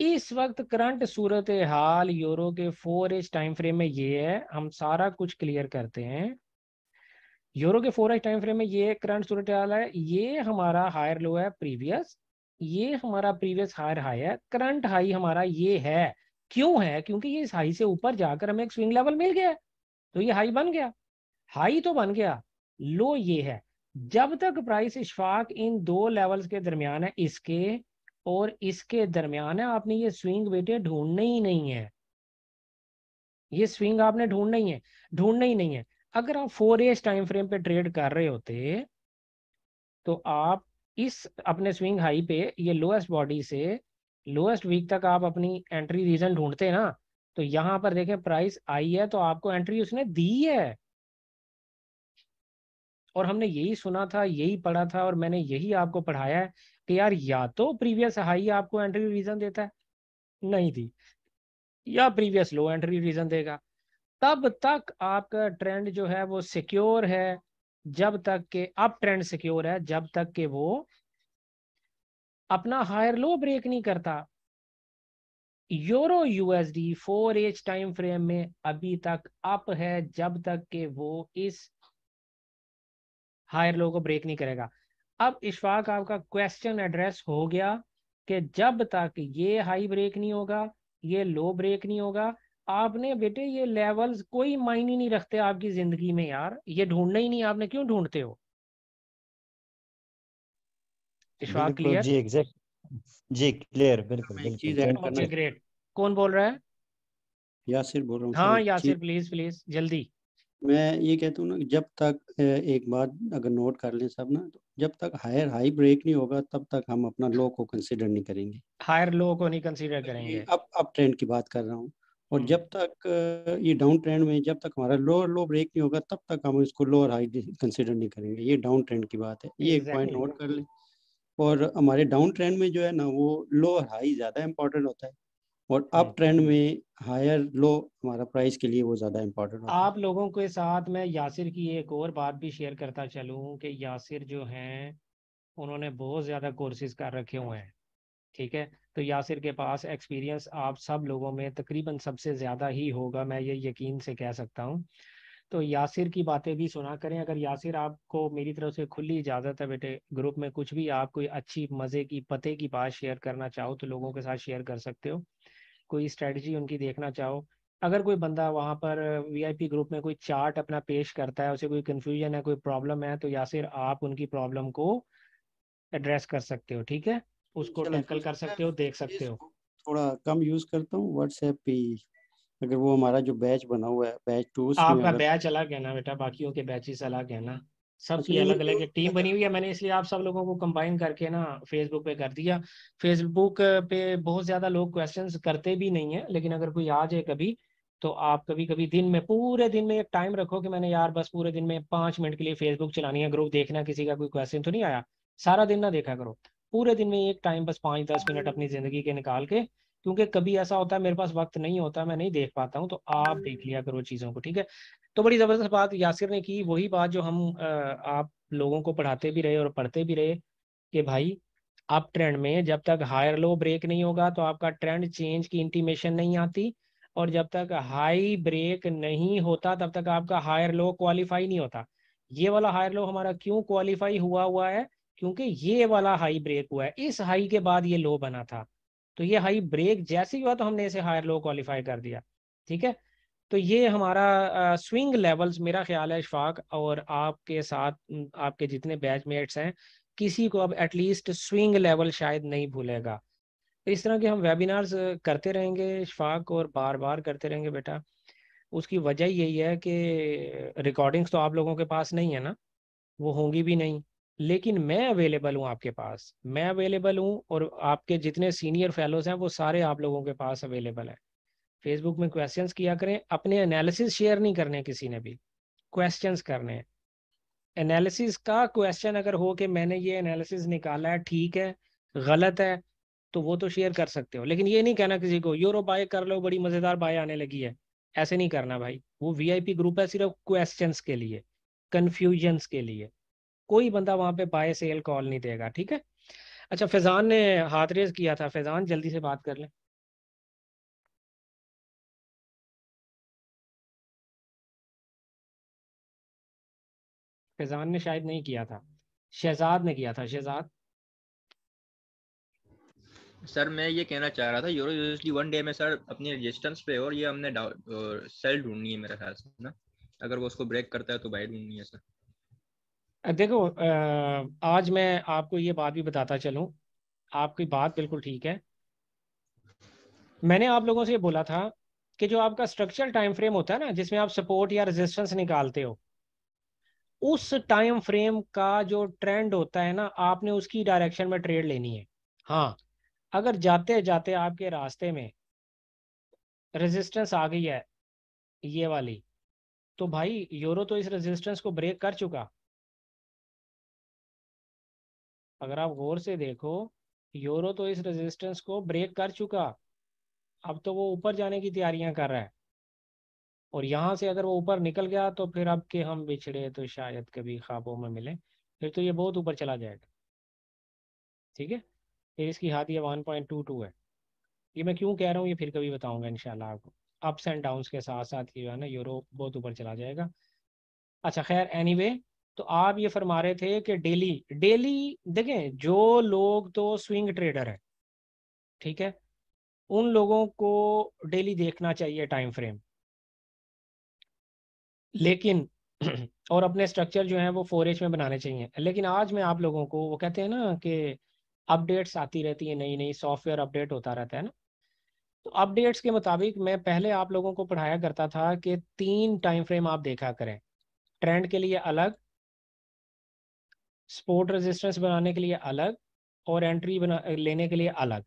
इस वक्त करंट सूरत हाल यूरो के 4H टाइम फ्रेम में ये है, हम सारा कुछ क्लियर करते हैं। यूरो के 4H टाइम फ्रेम में ये करंट सूरत हाल है, ये हमारा हायर लो है प्रीवियस, ये हमारा प्रीवियस हायर हाई है, करंट हाई हमारा ये है। क्यों है? क्योंकि ये इस हाई से ऊपर जाकर हमें एक स्विंग लेवल मिल गया है, तो ये हाई बन गया। हाई तो बन गया, लो ये है। जब तक प्राइस इशफाक इन 2 लेवल्स के दरमियान है, इसके और इसके दरमियान है, आपने ये स्विंग बेटे ढूंढना ही नहीं है। ये स्विंग आपने ढूंढना ही है, ढूंढना ही नहीं है। अगर आप 4H टाइम फ्रेम पे ट्रेड कर रहे होते, तो आप इस अपने स्विंग हाई पे ये लोएस्ट बॉडी से लोएस्ट वीक तक आप अपनी एंट्री रीजन ढूंढते ना, तो यहां पर देखें प्राइस आई है तो आपको एंट्री उसने दी है। और हमने यही सुना था, यही पढ़ा था, और मैंने यही आपको पढ़ाया है कि यार या तो प्रीवियस हाई आपको एंट्री रीजन देता है, नहीं थी, या प्रीवियस लो एंट्री रीजन देगा, तब तक आपका ट्रेंड जो है वो सिक्योर है। जब तक के अप ट्रेंड सिक्योर है, जब तक के वो अपना हायर लो ब्रेक नहीं करता। Euro USD 4H time frame में अभी तक अप है, जब तक के वो इस हायर लो को ब्रेक नहीं करेगा। अब इशफाक आपका क्वेश्चन एड्रेस हो गया कि जब तक ये हाई ब्रेक नहीं होगा, ये लो ब्रेक नहीं होगा, आपने बेटे ये लेवल्स कोई मायने नहीं रखते आपकी जिंदगी में यार, ये ढूंढना ही नहीं। आपने क्यों ढूंढते हो? इशफाक बिल्कुल क्लियर? जी, एग्जैक्ट जी, क्लियर, बिल्कुल मैं एक बिल्कुल, चीज ऐड थैंक करना, ओके ग्रेट। कौन बोल रहा है? यासिर बोल रहा हूँ सर हाँ एक चीज। यासिर, प्लीज प्लीज जल्दी। मैं ये कहता हूँ ना, जब तक एक बात अगर नोट कर लें सब ना, तो जब तक हायर हाई ब्रेक नहीं होगा तब तक हम अपना लो को कंसिडर नहीं करेंगे। हायर लो को नहीं कंसीडर ये करेंगे। अप ट्रेंड की बात कर रहा हूँ। और जब तक ये डाउन ट्रेंड में जब तक हमारा लोअर लो ब्रेक नहीं होगा तब तक हम इसको लोअर हाई कंसिडर नहीं करेंगे। ये डाउन ट्रेंड की बात है, ये एक पॉइंट एग्जैक्टली। नोट कर लें। और हमारे डाउन ट्रेंड में जो है ना, वो लोअर हाई ज़्यादा इंपॉर्टेंट होता है, और अप ट्रेंड में हायर लो हमारा प्राइस के लिए वो ज़्यादा इंपॉर्टेंट होता है। आप लोगों के साथ मैं यासिर की एक और बात भी शेयर करता चलूं कि यासिर जो हैं उन्होंने बहुत ज़्यादा कोर्सेज कर रखे हुए हैं, ठीक है? तो यासिर के पास एक्सपीरियंस आप सब लोगों में तकरीबन सबसे ज़्यादा ही होगा, मैं ये यकीन से कह सकता हूँ। तो यासिर की बातें भी सुना करें। अगर यासिर, आपको मेरी तरफ से खुली इजाज़त है बेटे, ग्रुप में कुछ भी आप कोई अच्छी मज़े की पते की बात शेयर करना चाहो तो लोगों के साथ शेयर कर सकते हो। कोई स्ट्रेटजी उनकी देखना चाहो, अगर कोई बंदा वहाँ पर वीआईपी ग्रुप में कोई चार्ट अपना पेश करता है, उसे कोई कन्फ्यूजन है, कोई प्रॉब्लम है, तो यासिर आप उनकी प्रॉब्लम को एड्रेस कर सकते हो, ठीक है, उसको इंशाल्लाह टैकल कर मैं सकते हो, देख सकते हो। फेसबुक थोड़ा कम यूज करता हूँ, व्हाट्सएप पे ही। अगर वो हमारा जो बैच बना हुआ है, बैच 2, उसमें आपका अगर बैच अलग है ना बेटा, बाकियों के बैचेस अलग है ना, अच्छा सबकी नहीं अलग नहीं अलग एक टीम बनी हुई है। मैंने इसलिए आप सब लोगों को कंबाइन करके ना फेसबुक पे कर दिया। फेसबुक पे बहुत ज़्यादा लोग क्वेश्चंस करते भी नहीं है, लेकिन अगर कोई आ जाए कभी, तो आप कभी कभी दिन में, पूरे दिन में एक टाइम रखो कि मैंने यार बस पूरे दिन में 5 मिनट के लिए फेसबुक चलानी है, ग्रुप देखना, किसी का कोई क्वेश्चन तो नहीं आया, सारा दिन ना देखा करो। पूरे दिन में एक टाइम बस 5-10 मिनट अपनी ज़िंदगी के निकाल के, क्योंकि कभी ऐसा होता है मेरे पास वक्त नहीं होता, मैं नहीं देख पाता हूँ, तो आप देख लिया करो चीज़ों को, ठीक है। तो बड़ी ज़बरदस्त बात यासिर ने की, वही बात जो हम आप लोगों को पढ़ाते भी रहे और पढ़ते भी रहे, कि भाई अप ट्रेंड में जब तक हायर लो ब्रेक नहीं होगा तो आपका ट्रेंड चेंज की इंटीमेशन नहीं आती, और जब तक हाई ब्रेक नहीं होता तब तक आपका हायर लो क्वालिफाई नहीं होता। ये वाला हायर लो हमारा क्यों क्वालिफाई हुआ हुआ है? क्योंकि ये वाला हाई ब्रेक हुआ है, इस हाई के बाद ये लो बना था, तो ये हाई ब्रेक जैसे ही हुआ तो हमने इसे हायर लो क्वालिफाई कर दिया, ठीक है। तो ये हमारा स्विंग लेवल्स, मेरा ख्याल है इशफाक और आपके साथ आपके जितने बैचमेट्स हैं, किसी को अब एटलीस्ट स्विंग लेवल शायद नहीं भूलेगा। तो इस तरह के हम वेबिनार्स करते रहेंगे इशफाक, और बार बार करते रहेंगे बेटा। उसकी वजह यही है कि रिकॉर्डिंग्स तो आप लोगों के पास नहीं है ना, वो होंगी भी नहीं, लेकिन मैं अवेलेबल हूँ आपके पास, मैं अवेलेबल हूँ, और आपके जितने सीनियर फेलोज हैं वो सारे आप लोगों के पास अवेलेबल है। फेसबुक में क्वेश्चंस किया करें, अपने एनालिसिस शेयर नहीं करने किसी ने भी, क्वेश्चंस करने हैं। एनालिसिस का क्वेश्चन अगर हो कि मैंने ये एनालिसिस निकाला है, ठीक है, गलत है, तो वो तो शेयर कर सकते हो, लेकिन ये नहीं कहना किसी को यूरो बाय कर लो, बड़ी मजेदार बाय आने लगी है, ऐसे नहीं करना भाई। वो वीआईपी ग्रुप है सिर्फ क्वेश्चंस के लिए, कंफ्यूजन्स के लिए, कोई बंदा वहां पे बाय सेल कॉल नहीं देगा, ठीक है। अच्छा, फैजान ने हाथ रेज किया था, फैजान जल्दी से बात कर ले। फैजान ने शायद नहीं किया था, शहजाद ने किया था, शहजाद। सर मैं ये कहना चाह रहा था, यूरो यूएसडी 1 डे में सर अपनी रेजिस्टेंस पे, और ये हमने सेल ढूंढनी है मेरे ख्याल से ना, अगर वो उसको ब्रेक करता है तो बाय ढूंढनी है सर। देखो आज मैं आपको ये बात भी बताता चलूं, आपकी बात बिल्कुल ठीक है। मैंने आप लोगों से ये बोला था कि जो आपका स्ट्रक्चरल टाइम फ्रेम होता है ना, जिसमें आप सपोर्ट या रेजिस्टेंस निकालते हो, उस टाइम फ्रेम का जो ट्रेंड होता है ना, आपने उसकी डायरेक्शन में ट्रेड लेनी है। हाँ, अगर जाते जाते आपके रास्ते में रेजिस्टेंस आ गई है ये वाली, तो भाई यूरो तो इस रेजिस्टेंस को ब्रेक कर चुका। अगर आप गौर से देखो, यूरो तो इस रेजिस्टेंस को ब्रेक कर चुका, अब तो वो ऊपर जाने की तैयारियां कर रहा है, और यहाँ से अगर वो ऊपर निकल गया तो फिर अब के हम बिछड़े तो शायद कभी ख्वाबों में मिले, फिर तो ये बहुत ऊपर चला जाएगा, ठीक है। फिर इसकी हाथ ये 1.22 है। ये मैं क्यों कह रहा हूँ ये फिर कभी बताऊंगा इंशाल्लाह आपको। अप्स एंड डाउन्स के साथ साथ ये है ना, यूरो बहुत ऊपर चला जाएगा। अच्छा खैर, एनीवे, तो आप ये फरमा रहे थे कि डेली डेली देखें, जो लोग तो स्विंग ट्रेडर है, ठीक है, उन लोगों को डेली देखना चाहिए टाइम फ्रेम, लेकिन और अपने स्ट्रक्चर जो है वो 4H में बनाने चाहिए। लेकिन आज मैं आप लोगों को, वो कहते हैं ना कि अपडेट्स आती रहती है, नई नई सॉफ्टवेयर अपडेट होता रहता है ना, तो अपडेट्स के मुताबिक मैं पहले आप लोगों को पढ़ाया करता था कि 3 टाइम फ्रेम आप देखा करें, ट्रेंड के लिए अलग, सपोर्ट रेजिस्टेंस बनाने के लिए अलग, और एंट्री बना लेने के लिए अलग।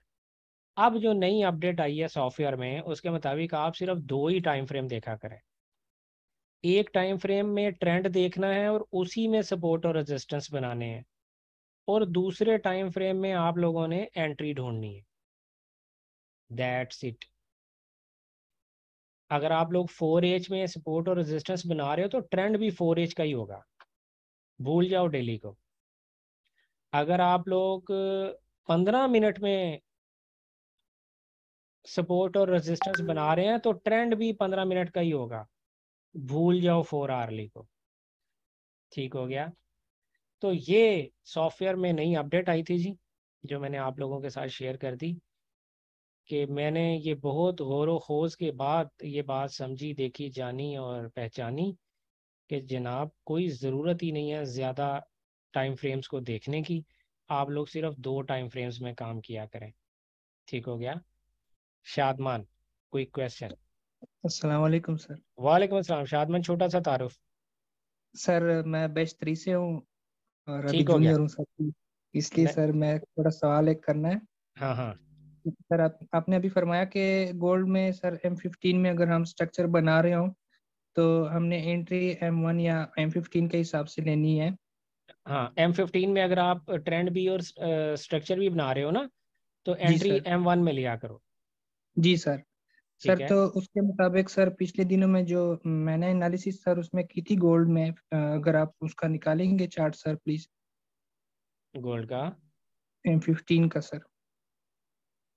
अब जो नई अपडेट आई है सॉफ्टवेयर में, उसके मुताबिक आप सिर्फ 2 ही टाइम फ्रेम देखा करें। एक टाइम फ्रेम में ट्रेंड देखना है और उसी में सपोर्ट और रेजिस्टेंस बनाने हैं, और दूसरे टाइम फ्रेम में आप लोगों ने एंट्री ढूंढनी है, दैट्स इट। अगर आप लोग 4H में सपोर्ट और रेजिस्टेंस बना रहे हो तो ट्रेंड भी 4H का ही होगा, भूल जाओ डेली को। अगर आप लोग 15 मिनट में सपोर्ट और रेजिस्टेंस बना रहे हैं तो ट्रेंड भी 15 मिनट का ही होगा, भूल जाओ 4 आवरली को। ठीक हो गया। तो ये सॉफ्टवेयर में नई अपडेट आई थी जी, जो मैंने आप लोगों के साथ शेयर कर दी, कि मैंने ये बहुत गौर व खोज के बाद ये बात समझी, देखी, जानी और पहचानी कि जनाब कोई ज़रूरत ही नहीं है ज़्यादा टाइम फ्रेम्स को देखने की। आप लोग सिर्फ 2 टाइम फ्रेम्स में काम किया करें। ठीक हो गया। शादमान, कोई क्वेश्चन? अस्सलाम वालेकुम सर। वालेकुम अस्सलाम शादमान, छोटा सा तारुफ। सर मैं बैच 3 से हूँ और अभी ठीक हो गया। जूनियर हूँ सर, इसलिए न, सर मैं थोड़ा सवाल एक करना है। हाँ हाँ। सर आपने अभी फरमाया कि गोल्ड में सर M15 में अगर हम स्ट्रक्चर बना रहे हो तो हमने एंट्री M1 या M15 के हिसाब से लेनी है। हाँ, M15 में अगर आप ट्रेंड भी और स्ट्रक्चर भी बना रहे हो ना, तो जी एंट्री सर। M1 में लिया करो। जी सर। ठीक सर है। तो उसके मुताबिक सर पिछले दिनों में जो मैंने एनालिसिस सर उसमें की थी गोल्ड में, अगर आप उसका निकालेंगे चार्ट सर प्लीज, गोल्ड का? M15 का सर।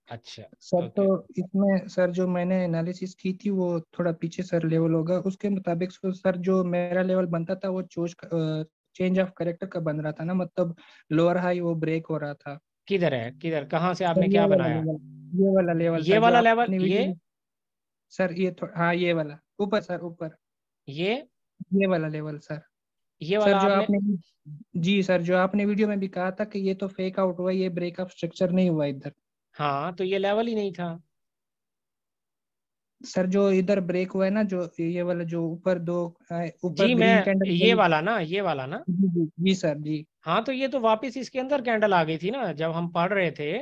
अच्छा। सर तो ओके। इसमें सर जो मैंने एनालिसिस की थी वो थोड़ा पीछे सर लेवल होगा, उसके मुताबिक सर जो मेरा लेवल बनता था वो चेंज ऑफ करेक्टर का बन रहा था ना, मतलब लोअर हाई वो ब्रेक हो रहा था। किधर है, किधर, कहाँ से सर आपने ये क्या वाला बनाया? लेवल, ये वाला लेवल ये सर जो वाला लेवल, आपने वीडियो ये में, सर ये हाँ ये वाला ऊपर सर, ऊपर ये ये वाला लेवल सर। ये सर वाला जो आपने? आपने, जी सर जो आपने वीडियो में भी कहा था कि ये तो फेक आउट हुआ, ये ब्रेकअप स्ट्रक्चर नहीं हुआ इधर। हाँ, तो ये लेवल ही नहीं था। सर जो इधर ब्रेक हुआ है ना, जो ये वाला जो ऊपर दो ऊपर जी, ग्रीन मैं कैंडल, ये वाला ना, ये वाला ना। जी जी जी सर जी। हाँ, तो ये तो वापस इसके अंदर कैंडल आ गई थी ना, जब हम पढ़ रहे थे।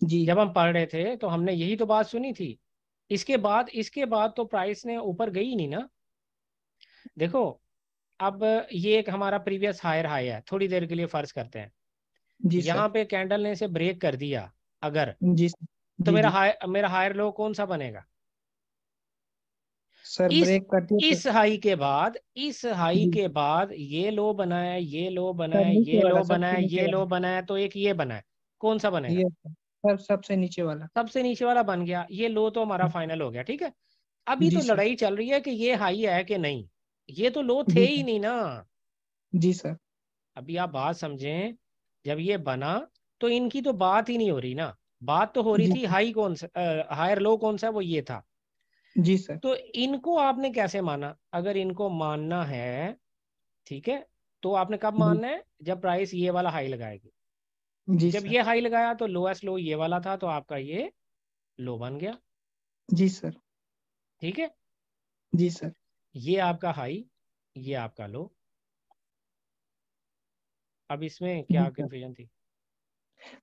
जी जब हम पढ़ रहे थे तो हमने यही तो बात सुनी थी। इसके बाद तो प्राइस ने ऊपर गई ही नहीं ना। देखो, अब ये एक हमारा प्रीवियस हायर हाई है, थोड़ी देर के लिए फर्ज करते हैं जी सर। यहाँ पे कैंडल ने इसे ब्रेक कर दिया अगर, जी तो जी जी मेरा हायर लो कौन सा बनेगा? सर इस ब्रेक कर दिया तो, इस हाई जी के बाद ये लो बनाया, ये लो सर बनाया, नीचे ये वाला, लो सबसे बनाया, नीचे ये लो वाला, बनाया, तो एक ये बना है। कौन सा बनेगा? ये सर सबसे नीचे वाला। सबसे नीचे वाला बन गया। ये लो तो हमारा फाइनल हो गया। ठीक है। अभी जी तो सर। लड़ाई चल रही है कि ये हाई है कि नहीं। ये तो लो थे जी ही सर। नहीं ना। जी सर। अभी आप बात समझें, जब ये बना तो इनकी तो बात ही नहीं हो रही ना। बात तो हो रही जी थी हाई कौन सा, हायर लो कौन सा है, वो ये था। जी सर। तो इनको आपने कैसे माना? अगर इनको मानना है, ठीक है, तो आपने कब जी मानना है? जब प्राइस ये वाला हाई लगाएगी। जी जब सर। ये हाई लगाया तो लोएस्ट लो ये वाला था, तो आपका ये लो बन गया। जी सर। ठीक है। जी सर। ये आपका हाई, ये आपका लो। अब इसमें जी क्या सर। कंफ्यूजन थी?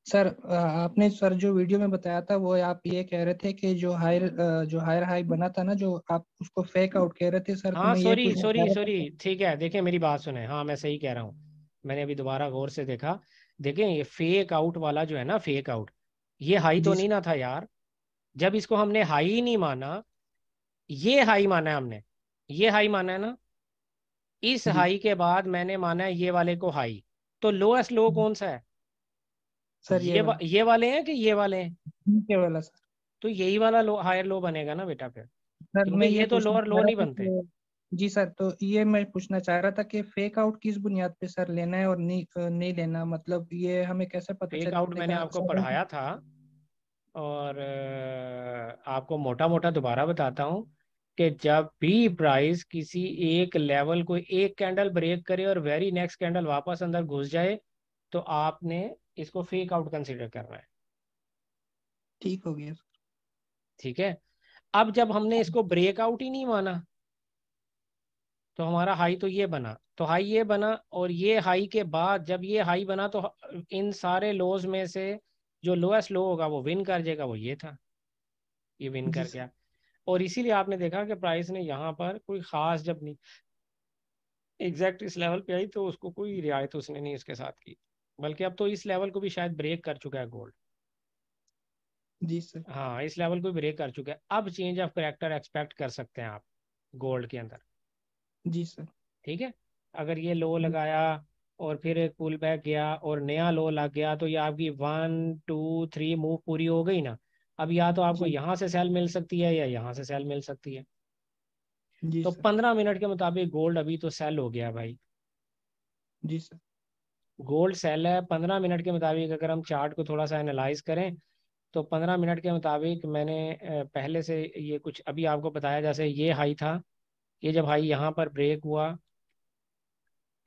सर आपने सर जो वीडियो में बताया था वो आप ये कह रहे थे कि जो हायर हाई बना था ना, जो आप उसको फेक आउट कह रहे थे सर, तो हाँ, मैं ये सॉरी पूछना चाह सॉरी रहा था सॉरी, ठीक है, देखिए मेरी बात सुने। हाँ, मैं सही कह रहा हूँ। मैंने अभी दोबारा गौर से देखा। देखें, ये फेक आउट वाला जो है ना, फेक आउट, ये हाई तो जी नहीं सर। ना था यार। जब इसको हमने हाई ही नहीं माना, ये हाई माना है हमने, ये हाई माना है ना। इस जी हाई के बाद मैंने माना है ये वाले को हाई। तो लोएस्ट लो कौन सा है? सर ये वाला, ये वाले हैं कि ये वाले हैं? नीचे वाला सर। तो यही वाला लो हायर लो बनेगा ना बेटा फिर, सर क्योंकि मैं ये ये तो पूछना लोअर चाह लो रहा नहीं था बनते। कि, जी सर तो ये मैं पूछना चाह रहा था कि फेक आउट किस बुनियाद पे सर लेना है और नहीं लेना, मतलब ये हमें कैसे पता फेक आउट मैंने चलेगा आपको सर? पढ़ाया था। और आपको मोटा मोटा दोबारा बताता हूँ कि जब भी प्राइस किसी एक लेवल को एक कैंडल ब्रेक करे और वेरी नेक्स्ट कैंडल वापस अंदर घुस जाए, तो आपने इसको फेक आउट कंसीडर करना है। ठीक हो गया ठीक है। अब जब हमने सर। इसको ब्रेकआउट ही नहीं माना, तो हमारा हाई तो ये बना, तो हाई ये बना, और ये हाई के बाद जब ये हाई बना तो इन सारे लोज में से जो लोएस्ट लो होगा वो विन कर जाएगा, वो ये था। ये विन जी कर सर। गया। और इसीलिए आपने देखा कि प्राइस ने यहाँ पर कोई खास, जब नहीं एग्जैक्ट इस लेवल पे आई, तो उसको कोई रियायत उसने नहीं इसके साथ की, बल्कि अब तो इस लेवल को भी शायद ब्रेक कर चुका है गोल्ड। जी सर। हाँ, इस लेवल को भी ब्रेक कर चुका है। अब चेंज ऑफ करेक्टर एक्सपेक्ट कर सकते हैं आप गोल्ड के अंदर। जी सर। ठीक है। अगर ये लो जी लगाया और फिर एक पुल बैक गया और नया लो लग गया, तो ये आपकी 1 2 3 मूव पूरी हो गई ना। अब या तो आपको जी यहाँ से सेल मिल सकती है या यहाँ से सेल मिल सकती है। जी तो सर। 15 मिनट के मुताबिक गोल्ड अभी तो सेल हो गया भाई। जी सर। गोल्ड सेल है 15 मिनट के मुताबिक। अगर हम चार्ट को थोड़ा सा एनालाइज करें तो 15 मिनट के मुताबिक मैंने पहले से ये कुछ अभी आपको बताया, जैसे ये हाई था, ये जब हाई यहाँ पर ब्रेक हुआ,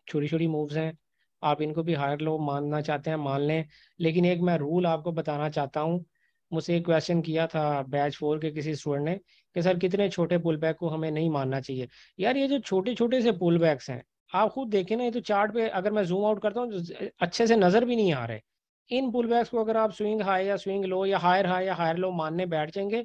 छोटी छोटी मूव्स हैं, आप इनको भी हायर लो मानना चाहते हैं मान लें। लेकिन एक मैं रूल आपको बताना चाहता हूँ। मुझसे एक क्वेश्चन किया था बैच 4 के किसी स्टूडेंट ने कि सर कितने छोटे पुल बैक को हमें नहीं मानना चाहिए। यार ये जो छोटे छोटे से पुल बैक्स हैं, आप खुद देखें ना, ये तो चार्ट पे अगर मैं जूम आउट करता हूँ तो अच्छे से नजर भी नहीं आ रहे। इन पुल बैक्स को अगर आप स्विंग हाई या स्विंग लो या हायर या हायर लो मानने बैठ जाएंगे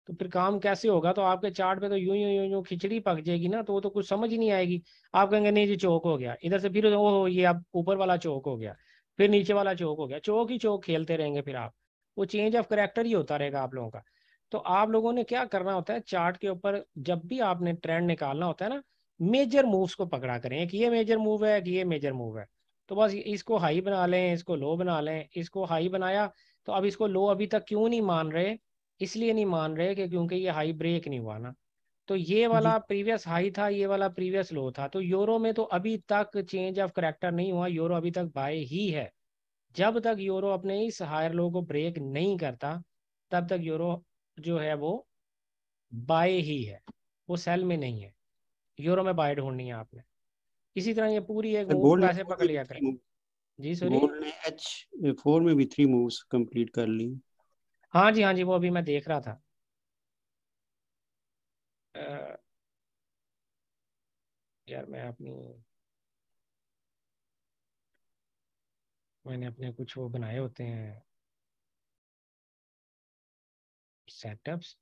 तो फिर काम कैसे होगा? तो आपके चार्ट पे तो यूं यूं यूं यूं खिचड़ी पक जाएगी ना, तो वो तो कुछ समझ ही नहीं आएगी। आप कहेंगे नहीं जी चौक हो गया, इधर से फिर ओहो ये अब ऊपर वाला चौक हो गया, फिर नीचे वाला चौक हो गया, चौक ही चौक खेलते रहेंगे फिर आप। वो चेंज ऑफ करेक्टर ही होता रहेगा आप लोगों का। तो आप लोगों ने क्या करना होता है, चार्ट के ऊपर जब भी आपने ट्रेंड निकालना होता है ना, मेजर मूव्स को पकड़ा करें। एक ये मेजर मूव है, कि ये मेजर मूव है, तो बस इसको हाई बना लें, इसको लो बना लें। इसको हाई बनाया तो अब इसको लो अभी तक क्यों नहीं मान रहे? इसलिए नहीं मान रहे कि क्योंकि ये हाई ब्रेक नहीं हुआ ना। तो ये जी वाला प्रीवियस हाई था, ये वाला प्रीवियस लो था। तो यूरो में तो अभी तक चेंज ऑफ करेक्टर नहीं हुआ, यूरो अभी तक बाय ही है। जब तक यूरो अपने इस हायर लो को ब्रेक नहीं करता तब तक यूरो जो है वो बाय ही है, वो सेल में नहीं है। यूरो में बाय ढूंढनी है आपने। इसी तरह ये पूरी एक मूव गोल्ड को ने ऐसे पकड़ लिया करें। जी सॉरी। गोल्ड ने H4 में भी 3 मूव्स कंप्लीट कर ली। हाँ जी हाँ जी, वो अभी मैं देख रहा था। यार मैंने अपने कुछ वो बनाए होते हैं सेटअप्स,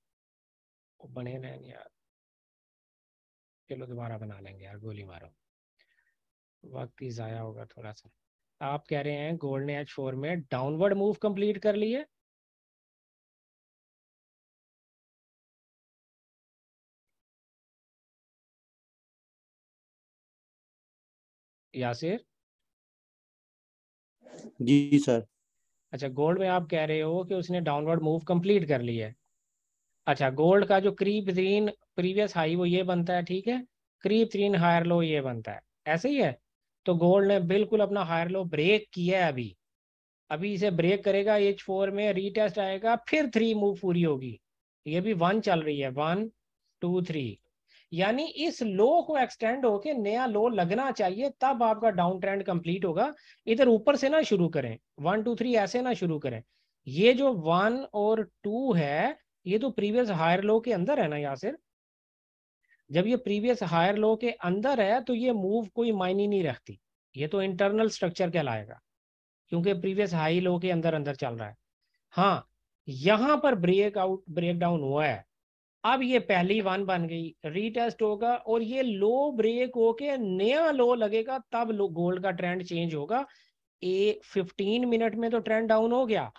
वो बने रहेंगे यार। चलो दोबारा बना लेंगे यार, गोली मारो, वक्त ही ज़ाया होगा थोड़ा सा। आप कह रहे हैं गोल्ड ने H4 में डाउनवर्ड मूव कंप्लीट कर ली है? यासिर, जी सर। अच्छा गोल्ड में आप कह रहे हो कि उसने डाउनवर्ड मूव कंप्लीट कर ली है। अच्छा, गोल्ड का जो करीब तरीन प्रीवियस हाई वो ये बनता है, ठीक है, करीब तरीन हायर लो ये बनता है, ऐसे ही है। तो गोल्ड ने बिल्कुल अपना हायर लो ब्रेक किया है अभी। अभी इसे ब्रेक करेगा, H4 में रीटेस्ट आएगा, फिर 3 मूव पूरी होगी। ये भी 1 चल रही है, 1 2 3, यानी इस लो को एक्सटेंड होके नया लो लगना चाहिए, तब आपका डाउन ट्रेंड कंप्लीट होगा। इधर ऊपर से ना शुरू करें, 1 2 3 ऐसे ना शुरू करें। ये जो 1 और 2 है, ये तो प्रीवियस हायर लो के अंदर है ना यासिर। जब ये प्रीवियस हायर लो के अंदर है तो ये मूव कोई मायने नहीं रखती, ये तो इंटरनल स्ट्रक्चर कहलाएगा, क्योंकि प्रीवियस हाई लो के अंदर अंदर चल रहा है। हाँ, यहां पर ब्रेक डाउन हुआ है। अब ये पहली 1 बन गई, रीटेस्ट होगा और ये लो ब्रेक होके नया लो लगेगा, तब गोल्ड का ट्रेंड चेंज होगा। 15 मिनट में तो ट्रेंड डाउन हो गया,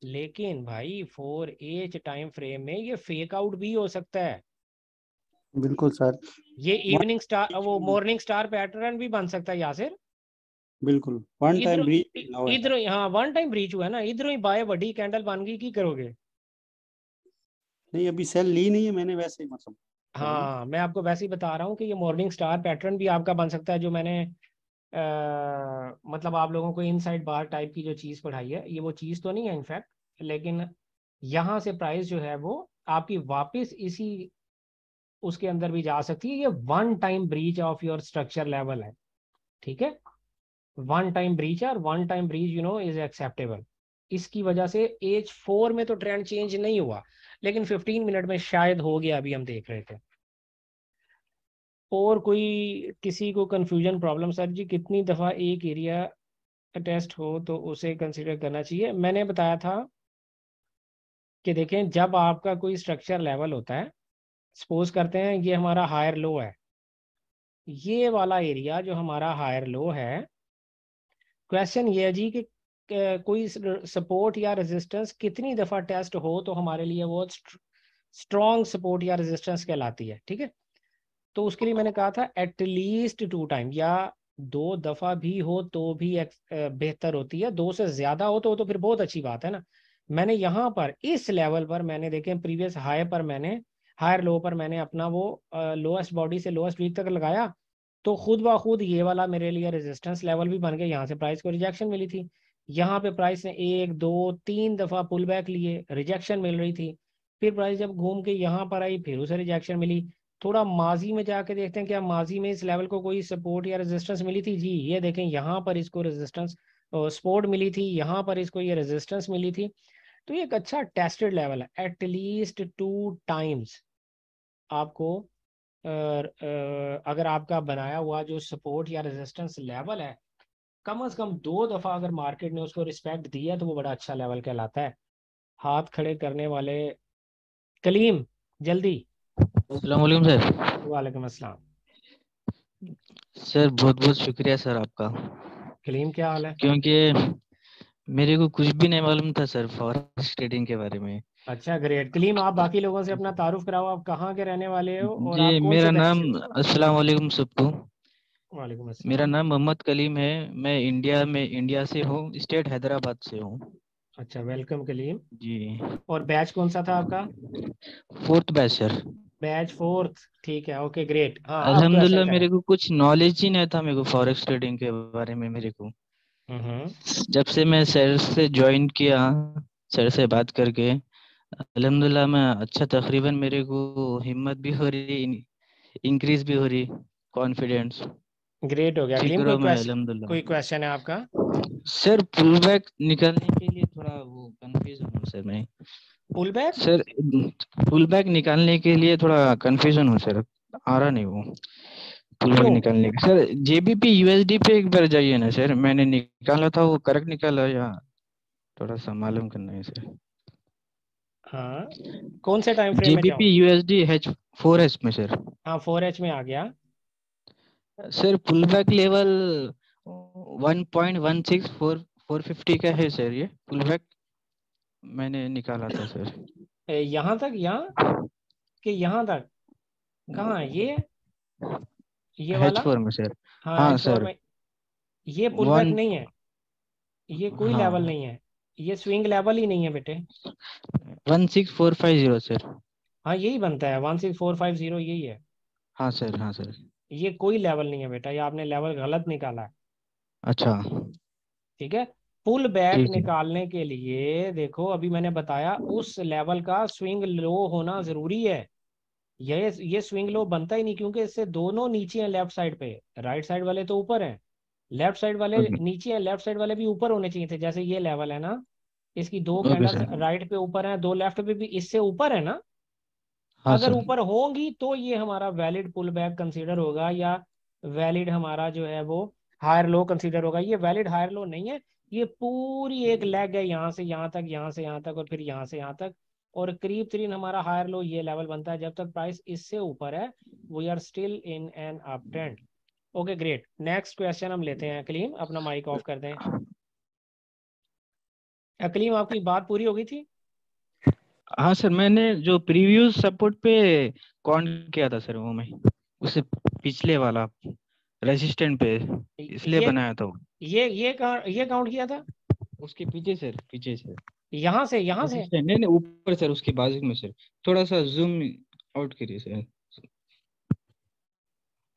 लेकिन भाई 4H टाइम फ्रेम में ये फेक आउट भी हो सकता है। बिल्कुल सर। ये वन इवनिंग स्टार, वो मॉर्निंग स्टार पैटर्न भी बन सकता है यासिर। बिल्कुल वन टाइम इधर ब्रीच ना हुआ है। इधर हाँ 1 टाइम ब्रीच हुआ है ना, इधर ही बाय बड़ी कैंडल बन गई, की करोगे? नहीं अभी सेल ली नहीं है मैंने, वैसे ही मतलब कर रहा हूँ। हाँ मैं आपको वैसे ही बता रहा हूँ कि ये मॉर्निंग स्टार पैटर्न भी आपका बन सकता है, जो मैंने मतलब आप लोगों को इनसाइड बार टाइप की जो चीज़ पढ़ाई है, ये वो चीज़ तो नहीं है इनफैक्ट, लेकिन यहाँ से प्राइस जो है वो आपकी वापस इसी उसके अंदर भी जा सकती है। ये 1 time breach of your structure level है, ठीक है। 1 टाइम ब्रीच है, और 1 टाइम ब्रीच इज एक्सेप्टेबल। इसकी वजह से H4 में तो ट्रेंड चेंज नहीं हुआ, लेकिन 15 मिनट में शायद हो गया, अभी हम देख रहे थे। और कोई किसी को कंफ्यूजन प्रॉब्लम? सर जी कितनी दफ़ा एक एरिया टेस्ट हो तो उसे कंसिडर करना चाहिए? मैंने बताया था कि देखें, जब आपका कोई स्ट्रक्चर लेवल होता है, सपोज करते हैं ये हमारा हायर लो है, ये वाला एरिया जो हमारा हायर लो है, क्वेश्चन ये है जी कि कोई सपोर्ट या रेजिस्टेंस कितनी दफ़ा टेस्ट हो तो हमारे लिए वो स्ट्रॉन्ग सपोर्ट या रेजिस्टेंस कहलाती है, ठीक है। तो उसके लिए मैंने कहा था एटलीस्ट 2 टाइम, या 2 दफ़ा भी हो तो भी बेहतर होती है, 2 से ज़्यादा हो तो फिर बहुत अच्छी बात है ना। मैंने यहाँ पर इस लेवल पर मैंने देखें प्रीवियस हाई पर मैंने हायर लो पर मैंने अपना वो लोएस्ट बॉडी से लोएस्ट वीक तक लगाया, तो खुद ब खुद ये वाला मेरे लिए रेजिस्टेंस लेवल भी बन गया। यहाँ से प्राइस को रिजेक्शन मिली थी, यहाँ पे प्राइस ने 1 2 3 दफ़ा पुल बैक लिए, रिजेक्शन मिल रही थी। फिर प्राइस जब घूम के यहाँ पर आई फिर उसे रिजेक्शन मिली। थोड़ा माजी में जाके देखते हैं क्या माजी में इस लेवल को कोई सपोर्ट या रेजिस्टेंस मिली थी। जी ये देखें, यहाँ पर इसको रेजिस्टेंस सपोर्ट मिली थी, यहाँ पर इसको ये रेजिस्टेंस मिली थी। तो ये एक अच्छा टेस्टेड लेवल है। एटलीस्ट 2 टाइम्स आपको अगर आपका बनाया हुआ जो सपोर्ट या रेजिस्टेंस लेवल है, कम से कम 2 दफ़ा अगर मार्केट ने उसको रिस्पेक्ट दिया तो वो बड़ा अच्छा लेवल कहलाता है। हाथ खड़े करने वाले कलीम जल्दी। अस्सलाम वालेकुम सर। वालेकुम अस्सलाम। सर बहुत बहुत शुक्रिया सर आपका, कलीम क्या हाल है? क्योंकि मेरे को कुछ भी नहीं मालूम था सर फॉरेक्स ट्रेडिंग के बारे में। अच्छा ग्रेट। कलीम आप बाकी लोगों से अपना तारुफ कराओ, आप कहाँ के रहने वाले हो और जी आप कौन से मेरा बैंक नाम, से हो? अस्सलाम वालेकुम सबको। वालेकुम मेरा अस्सलाम। नाम मोहम्मद कलीम है, मैं इंडिया से हूँ, स्टेट हैदराबाद से हूँ। अच्छा वेलकम कलीम। जी और बैच कौन सा था आपका? 4th batch sir. Batch 4th, ठीक है, ओके ग्रेट। हाँ अब क्वेश्चन अल्हम्दुलिल्लाह करें। मेरे को कुछ नॉलेज ही नहीं था, मेरे को फॉरेक्स ट्रेडिंग के बारे में। मेरे को जब से मैं सर से ज्वाइन किया, सर से बात करके अल्हम्दुलिल्लाह मैं अच्छा, तकरीबन मेरे को हिम्मत भी हो रही, इंक्रीज भी हो रही, कॉन्फिडेंस ग्रेट हो गया ठीक कलीम। करो मैं अल्हम्दुलिल्लाह। कोई क्वेश्चन है आपका? सर पुल बैक निकालने के लिए थोड़ा वो कंफ्यूज हूँ सर मैं। Pull back? Sir pull back निकालने के लिए थोड़ा कंफ्यूजन हूँ सर, आ रहा नहीं वो पुल बैक क्यों? निकालने का। सर जेबीपी यूएसडी पे एक बार जाइए ना सर, मैंने निकाला था, वो करेक्ट निकाला या थोड़ा सा मालूम करना है सर। हाँ कौन से टाइम फ्रेम में जेबीपी जाऊँ? यूएसडी H4S में सर। हाँ 4H में आ गया। सर पुल बैक लेवल 1.16450 का है सर, ये पुल बैक मैंने निकाला था सर। यहाँ तक, यहाँ कि यहाँ तक? कहाँ है ये वाला? H4 में सर। हाँ हाँ H4 सर। में। ये पुल बैक वन नहीं है, ये कोई हाँ लेवल नहीं है, ये स्विंग लेवल ही नहीं है बेटे। 16450 सर। हाँ यही बनता है 16450, यही है। हाँ सर, हाँ सर। ये कोई लेवल नहीं है बेटा, ये आपने लेवल गलत निकाला है। अच्छा ठीक है। पुल बैक ठीक है। निकालने के लिए देखो, अभी मैंने बताया उस लेवल का स्विंग लो होना जरूरी है। ये स्विंग लो बनता ही नहीं, क्योंकि इससे दोनों नीचे हैं लेफ्ट साइड पे। राइट साइड वाले तो ऊपर हैं, लेफ्ट साइड वाले ओके नीचे हैं। लेफ्ट साइड वाले भी ऊपर होने चाहिए थे। जैसे ये लेवल है ना, इसकी 2 ओके कैंडल्स सर। राइट पे ऊपर हैं, 2 लेफ्ट पे भी इससे ऊपर है ना। हाँ अगर सर। ऊपर होंगी तो ये हमारा वैलिड पुल बैक कंसीडर होगा, या वैलिड हमारा जो है वो हायर लो कंसीडर होगा। ये वैलिड हायर लो नहीं है, ये पूरी एक लेग है, यहाँ से यहाँ तक, यहाँ से यहाँ तक, और फिर यहाँ से यहाँ तक। और करीब तरीन हमारा हायर लो ये लेवल बनता है। जब तक प्राइस इससे ऊपर है we are still in an uptrend. Okay great. Next question हम लेते हैं। कलीम अपना माइक ऑफ कर दें। कलीम आपकी बात पूरी हो गई थी? हाँ सर, मैंने जो प्रीवियस सपोर्ट पे कौन किया था सर, वो मैं उससे पिछले वाला रेसिस्टेंट पे इसलिए ये बनाया था वो। ये काउंट किया था उसके पीछे सर, पीछे सर यहाँ से, यहाँ से। रेसिस्टेंट नहीं नहीं, ऊपर सर, उसके बाजू में सर, थोड़ा सा जूम आउट करिए सर।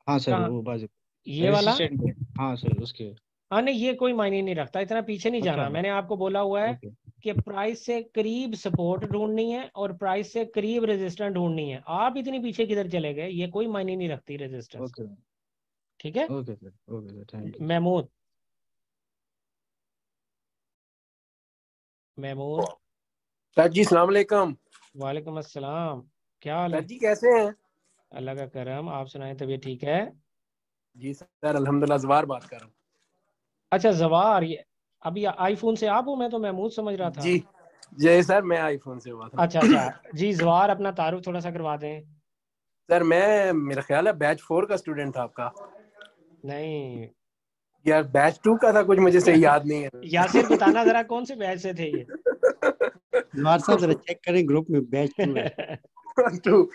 हाँ सर कहाँ? वो बाजू ये वाला? रेसिस्टेंट पे। हाँ सर उसके। हाँ नहीं ये कोई मायने नहीं रखता, इतना पीछे नहीं अच्छा जाना। मैंने आपको बोला हुआ है ओके कि प्राइस से करीब सपोर्ट ढूंढनी है और प्राइस से करीब रेजिस्टेंस ढूंढनी है। आप इतनी पीछे किधर चले गए? ये कोई मायने नहीं रखती रेजिस्टेंस। ओके ठीक है। Okay sir thank you. Mahmood, Mahmood. Sir ji सलाम अलैकुम। वालेकुम अस्सलाम। क्या हाल सर है? जी कैसे हैं? अल्लाह का करम, आप सुनाएं, तबीयत ठीक है? जी सर अल्हम्दुलिल्लाह, जवार बात कर रहा हूँ। अच्छा जवार, ये अभी आईफोन से आप हो? मैं तो महमूद समझ रहा था। जी जय सर, मैं आईफोन से हुआ था। अच्छा अच्छा जी जवार, अपना तारुफ थोड़ा सा करवा दें। सर मैं, मेरा ख्याल है बैच 4 का स्टूडेंट था आपका। नहीं यार बैच 2 का था कुछ, मुझे सही याद नहीं है। यासिर बताना जरा कौन से बैच से थे ये? जवाहर साहब जरा चेक करें ग्रुप में, बैच 2 है। 2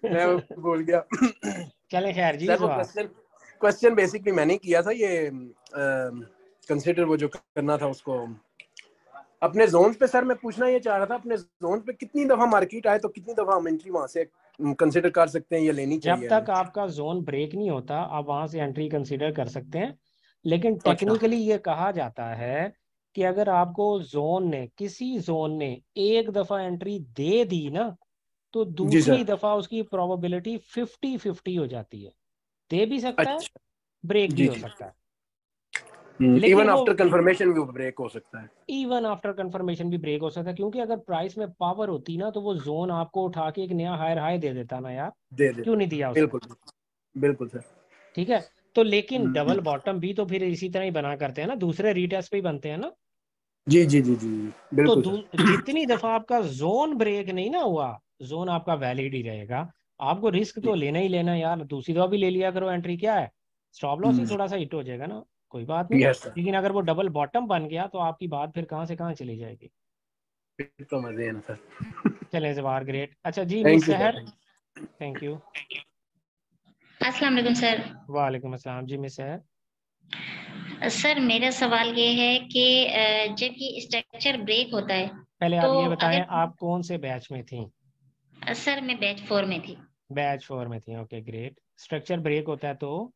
मैं भूल गया। चलें खैर जी। सर वो क्वेश्चन बेसिकली मैंने किया था, ये कंसीडर वो जो करना था उसको, अपने जोन पे सर मैं पूछना ये चाह रहा था, अपने जोन पे कितनी दफा मार्केट आए तो कितनी दफा हम एंट्री वहां से कंसिडर कर सकते हैं या लेनी जब चाहिए तक हमें? आपका जोन ब्रेक नहीं होता आप वहां से एंट्री कंसीडर कर सकते हैं, लेकिन अच्छा टेक्निकली ये कहा जाता है कि अगर आपको जोन ने किसी जोन ने एक दफा एंट्री दे दी ना, तो जी दूसरी सर। दफा उसकी प्रोबेबिलिटी 50-50 हो जाती है। दे भी सकता है, अच्छा। ब्रेक भी जी हो जी। सकता है, लेकिन इवन वो आफ्टर कंफर्मेशन भी ब्रेक हो सकता है। इवन आफ्टर कंफर्मेशन भी ब्रेक हो सकता है, क्योंकि अगर प्राइस में पावर होती ना तो वो जोन आपको उठा के एक नया हायर हाई दे देता ना यार, दे क्यों देता। नहीं दिया उसने? बिल्कुल बिल्कुल सर। ठीक है। तो लेकिन डबल हम्म, बॉटम भी तो फिर इसी तरह ही बना करते हैं ना, दूसरे रीटेस्ट पे ही बनते हैं ना। जी जी जी जी तो बिल्कुल सर। जितनी दफा आपका जोन ब्रेक नहीं ना हुआ, जोन आपका वैलिड ही रहेगा। आपको रिस्क तो लेना ही लेना है यार, दूसरी दफा भी ले लिया करो एंट्री, क्या है, स्टॉप लॉस ही थोड़ा सा हिट हो जाएगा ना, कोई बात नहीं। Yes sir. लेकिन अगर वो डबल बॉटम बन गया तो आपकी बात फिर कहाँ से कहाँ चली जाएगी। फिर तो मजे है ना सर। चलें जवार, ग्रेट। अच्छा जी, मिस थैंक यू सहर, सर। Thank you. अस्सलाम वालेकुम सर। वालेकुम अस्सलाम जी, मिस सहर। सर मेरा सवाल ये है कि जब ये स्ट्रक्चर ब्रेक होता है पहले आप तो ये बताएं, अगर आप कौन से बैच में थी? सर मैं बैच 4 में थी। बैच 4 में थी, ओके ग्रेट। स्ट्रक्चर ब्रेक होता है तो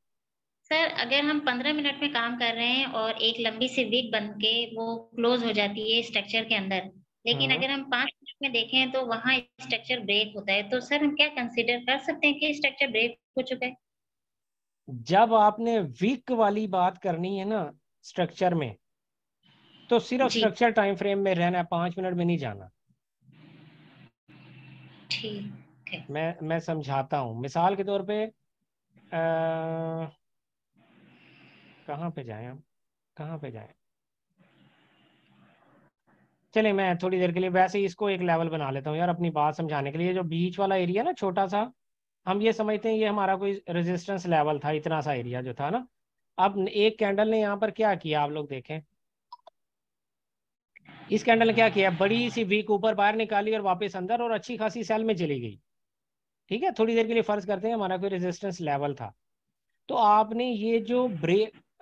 सर अगर हम 15 मिनट में काम कर रहे हैं और एक लंबी सी विक बन के वो क्लोज हो जाती है स्ट्रक्चर के अंदर, लेकिन हम्म अगर हम 5 मिनट में देखें तो वहां स्ट्रक्चर ब्रेक होता है, तो सर हम क्या कंसीडर कर सकते हैं कि स्ट्रक्चर ब्रेक हो चुका है? जब आपने वीक वाली बात करनी है ना स्ट्रक्चर में, तो सिर्फ जी स्ट्रक्चर टाइम फ्रेम में रहना है, 5 मिनट में नहीं जाना। ठीक है। मैं समझाता हूँ, मिसाल के तौर पे कहाँ पे जाएं हम, कहाँ पे जाएं? चले मैं थोड़ी देर के लिए वैसे ही इसको एक लेवल बना लेता हूँ यार अपनी बात समझाने के लिए। जो बीच वाला एरिया ना छोटा सा, हम ये समझते हैं ये हमारा कोई रेजिस्टेंस लेवल था, इतना सा एरिया जो था ना। अब एक कैंडल ने यहाँ पर क्या किया आप लोग देखें, इस कैंडल ने क्या किया, बड़ी सी वीक ऊपर बाहर निकाली और वापस अंदर, और अच्छी खासी सेल में चली गई। ठीक है, थोड़ी देर के लिए फर्ज करते हैं हमारा कोई रेजिस्टेंस लेवल था। तो आपने ये जो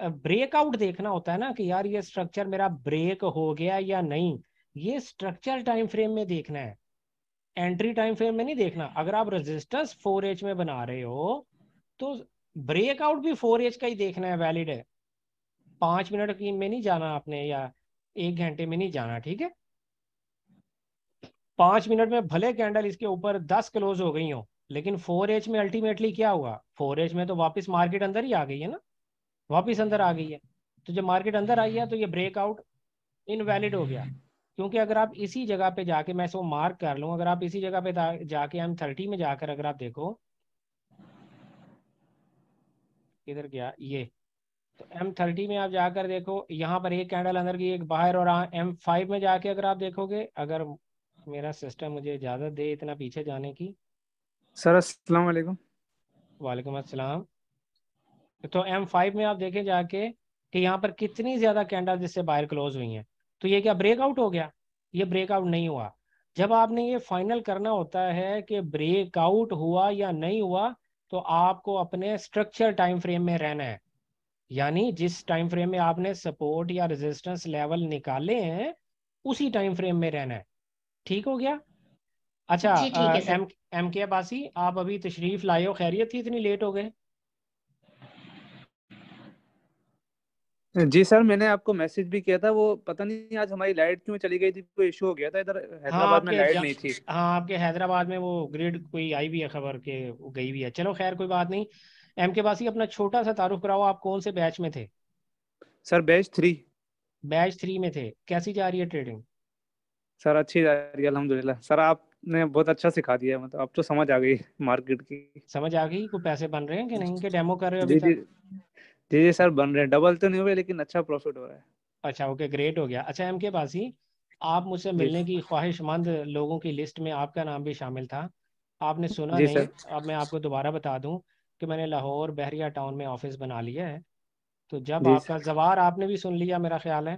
ब्रेकआउट देखना होता है ना कि यार ये स्ट्रक्चर मेरा ब्रेक हो गया या नहीं, ये स्ट्रक्चर टाइम फ्रेम में देखना है, एंट्री टाइम फ्रेम में नहीं देखना। अगर आप रेजिस्टेंस 4H में बना रहे हो तो ब्रेकआउट भी 4H का ही देखना है, वैलिड है। 5 मिनट की में नहीं जाना आपने, या 1 घंटे में नहीं जाना, ठीक है। 5 मिनट में भले कैंडल इसके ऊपर 10 क्लोज हो गई हो, लेकिन 4H में अल्टीमेटली क्या हुआ, 4H में तो वापस मार्केट अंदर ही आ गई है ना, वापस अंदर आ गई है। तो जब मार्केट अंदर आई है तो ये ब्रेकआउट इनवैलिड हो गया। क्योंकि अगर आप इसी जगह पे जाके, मैं इसको मार्क कर लूँ, अगर आप इसी जगह पे जाके M30 में जाकर अगर आप देखो, किधर गया ये, तो M30 में आप जाकर देखो, यहाँ पर एक कैंडल अंदर की एक बाहर, और M5 में जाके अगर आप देखोगे, अगर मेरा सिस्टम मुझे इजाज़त दे इतना पीछे जाने की। सर अस्सलाम वालेकुम। वालेकुम अस्सलाम। तो M5 में आप देखें जाके कि यहाँ पर कितनी ज़्यादा कैंडल जिससे बाहर क्लोज हुई हैं। तो ये क्या ब्रेकआउट हो गया? ये ब्रेकआउट नहीं हुआ। जब आपने ये फाइनल करना होता है कि ब्रेकआउट हुआ या नहीं हुआ, तो आपको अपने स्ट्रक्चर टाइम फ्रेम में रहना है, यानी जिस टाइम फ्रेम में आपने सपोर्ट या रेजिस्टेंस लेवल निकाले हैं उसी टाइम फ्रेम में रहना है। ठीक हो गया? अच्छा जी ठीक है सर। एम के अब्बासी, आप अभी तशरीफ लाए हो, खैरियत थी इतनी लेट हो गए? जी सर, मैंने आपको मैसेज भी किया था, वो पता नहीं आज हमारी लाइट क्यों चली गई थी, कोई इशू हो गया था इधर हाँ हैदराबाद में, लाइट नहीं थी। हाँ आपके हैदराबाद में वो ग्रिड कोई आई भी है खबर के वो गई भी है। चलो खैर कोई बात नहीं। एम के बासी, अपना छोटा सा तारुफ कराओ, आप कौन से बैच में थे? Sir batch 3। बैच 3 में थे। कैसी जा रही है ट्रेडिंग? सर अच्छी जा रही है अल्हम्दुलिल्लाह। सर आपने बहुत अच्छा सिखा दिया, मतलब अब तो समझ आ गई मार्केट की। समझ आ गई? कोई पैसे बन रहे हैं कि नहीं, कि डेमो कर रहे हो अभी जी जी तक? जी जी सर, बन रहे हैं, डबल तो नहीं हुए लेकिन अच्छा प्रॉफिट हो रहा है। अच्छा ओके, ग्रेट हो गया। अच्छा एम के बासी, आप मुझसे जी मिलने की ख्वाहिशमंद लोगों की लिस्ट में आपका नाम भी शामिल था, आपने सुना जी नहीं। सर। अब मैं आपको दोबारा बता दूं कि मैंने लाहौर बहरिया टाउन में ऑफिस बना लिया है। तो जब जी आपका जवार आपने भी सुन लिया मेरा ख्याल है,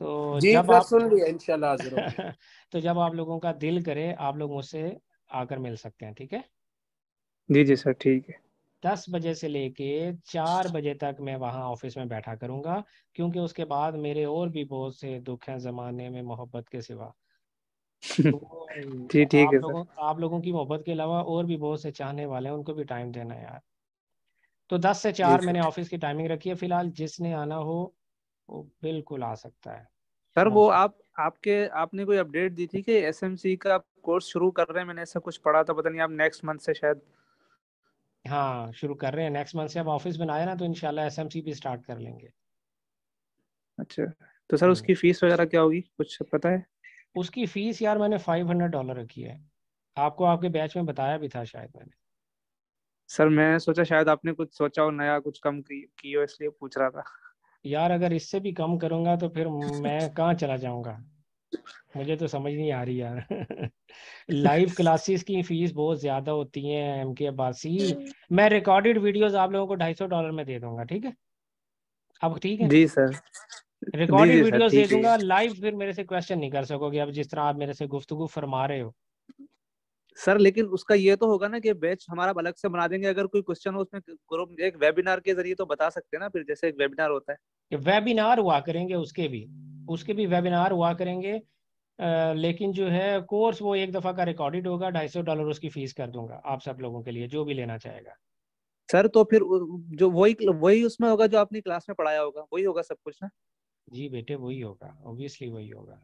तो जी जब सर, आप सुन लिया, इंशाल्लाह हाजिर होंगे। तो जब आप लोगों का दिल करे आप लोग मुझसे आकर मिल सकते हैं, ठीक है? जी जी सर ठीक है। 10 बजे से लेके 4 बजे तक मैं वहाँ ऑफिस में बैठा करूँगा, क्योंकि उसके बाद मेरे और भी बहुत से दुख हैं ज़माने में मोहब्बत के सिवा। तो जी ठीक है सर। आप लोगों की मोहब्बत के अलावा और भी बहुत से चाहने वाले हैं, उनको भी टाइम देना है यार। तो 10 से जी 4 मैंने सर। ऑफिस की टाइमिंग रखी है फिलहाल। जिसने आना हो वो बिल्कुल आ सकता है। Sir no. वो आपने कोई अपडेट दी थी कि एसएमसी का कोर्स शुरू कर रहे हैं, मैंने ऐसा कुछ पढ़ा था, पता नहीं आप नेक्स्ट मंथ से शायद। हाँ, शुरू कर रहे हैं नेक्स्ट मंथ से। अब ऑफिस बनाया ना, तो इंशाल्लाह एसएमसी भी स्टार्ट कर लेंगे। अच्छा, तो सर हम्म। उसकी फीस वगैरह क्या होगी, कुछ पता है? उसकी फीस यार मैंने $500 रखी है। आपको आपके बैच में बताया भी था शायद मैंने। सर मैं सोचा शायद आपने कुछ सोचा हो नया, कुछ कम की हो, इसलिए पूछ रहा था। यार अगर इससे भी कम करूंगा तो फिर मैं कहाँ चला जाऊंगा, मुझे तो समझ नहीं आ रही यार। लाइव क्लासेस की फीस बहुत ज़्यादा होती है एम के अब्बासी। मैं रिकॉर्डेड वीडियोस आप लोगों को $250 में दे दूंगा, ठीक है? अब ठीक है, जी सर। जी रिकॉर्डेड जी सर वीडियोस दे ठीक है। दूंगा। लाइव फिर मेरे से क्वेश्चन नहीं कर सकोगे, अब जिस तरह आप मेरे से गुफ्तगू फरमा रहे हो। सर लेकिन उसका ये तो होगा ना कि बैच हमारा अलग से बना देंगे, अगर कोई क्वेश्चन हो उसमें ग्रुप एक वेबिनार के जरिए तो बता सकते हैं ना, फिर जैसे एक वेबिनार होता है। कि वेबिनार हुआ करेंगे, उसके भी वेबिनार हुआ करेंगे। लेकिन जो है कोर्स वो एक दफ़ा का रिकॉर्डेड होगा। $250 उसकी फीस कर दूंगा आप सब लोगों के लिए, जो भी लेना चाहेगा। सर तो फिर जो वही वही उसमें होगा जो आपने क्लास में पढ़ाया होगा, वही होगा सब कुछ ना? जी बेटे, वही होगा, ऑब्वियसली वही होगा।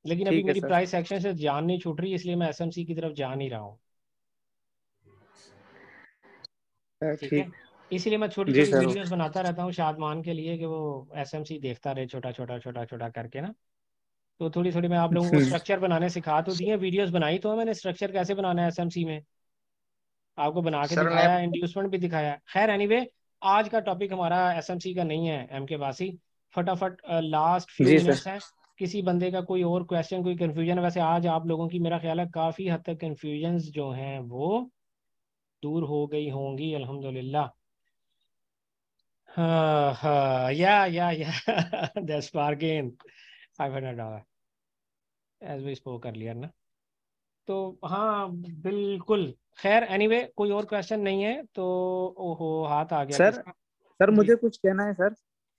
लेकिन अभी ठीक है मेरी सर। प्राइस सेक्शन से जान नहीं छूट रही, इसलिए मैं एसएमसी की तरफ जा नहीं रहा हूँ। ठीक है, ठीक। इसीलिए मैं छोटी जी छोटी सर। वीडियोस बनाता रहता हूँ शादमान के लिए, कि वो एसएमसी देखता रहे छोटा छोटा छोटा छोटा करके ना। तो थोड़ी थोड़ी मैं आप लोगों को स्ट्रक्चर बनाने सिखा तो दिए, वीडियोस बनाई तो है मैंने, स्ट्रक्चर कैसे बनाना है एसएमसी में आपको बना के सर मैं दिखाया, इंड्यूसमेंट भी दिखाया। खैर एनीवे, आज का टॉपिक हमारा एसएमसी का नहीं है एम के बासी। फटाफट लास्ट फ्यू जी सर। मिनट्स हैं। किसी बंदे का कोई और क्वेश्चन, कोई कंफ्यूजन? वैसे आज आप लोगों की मेरा ख्याल है काफ़ी हद तक कंफ्यूजन्स जो हैं वो दूर हो गई होंगी अल्हम्दुलिल्लाह। हाँ हाँ, या द स्पार्किन $500 एज वी स्पोक कर लिया ना। तो हाँ बिल्कुल। खैर एनीवे, कोई और क्वेश्चन नहीं है तो। ओहो, हाथ आ गया सर किसका? सर जी। मुझे कुछ कहना है सर।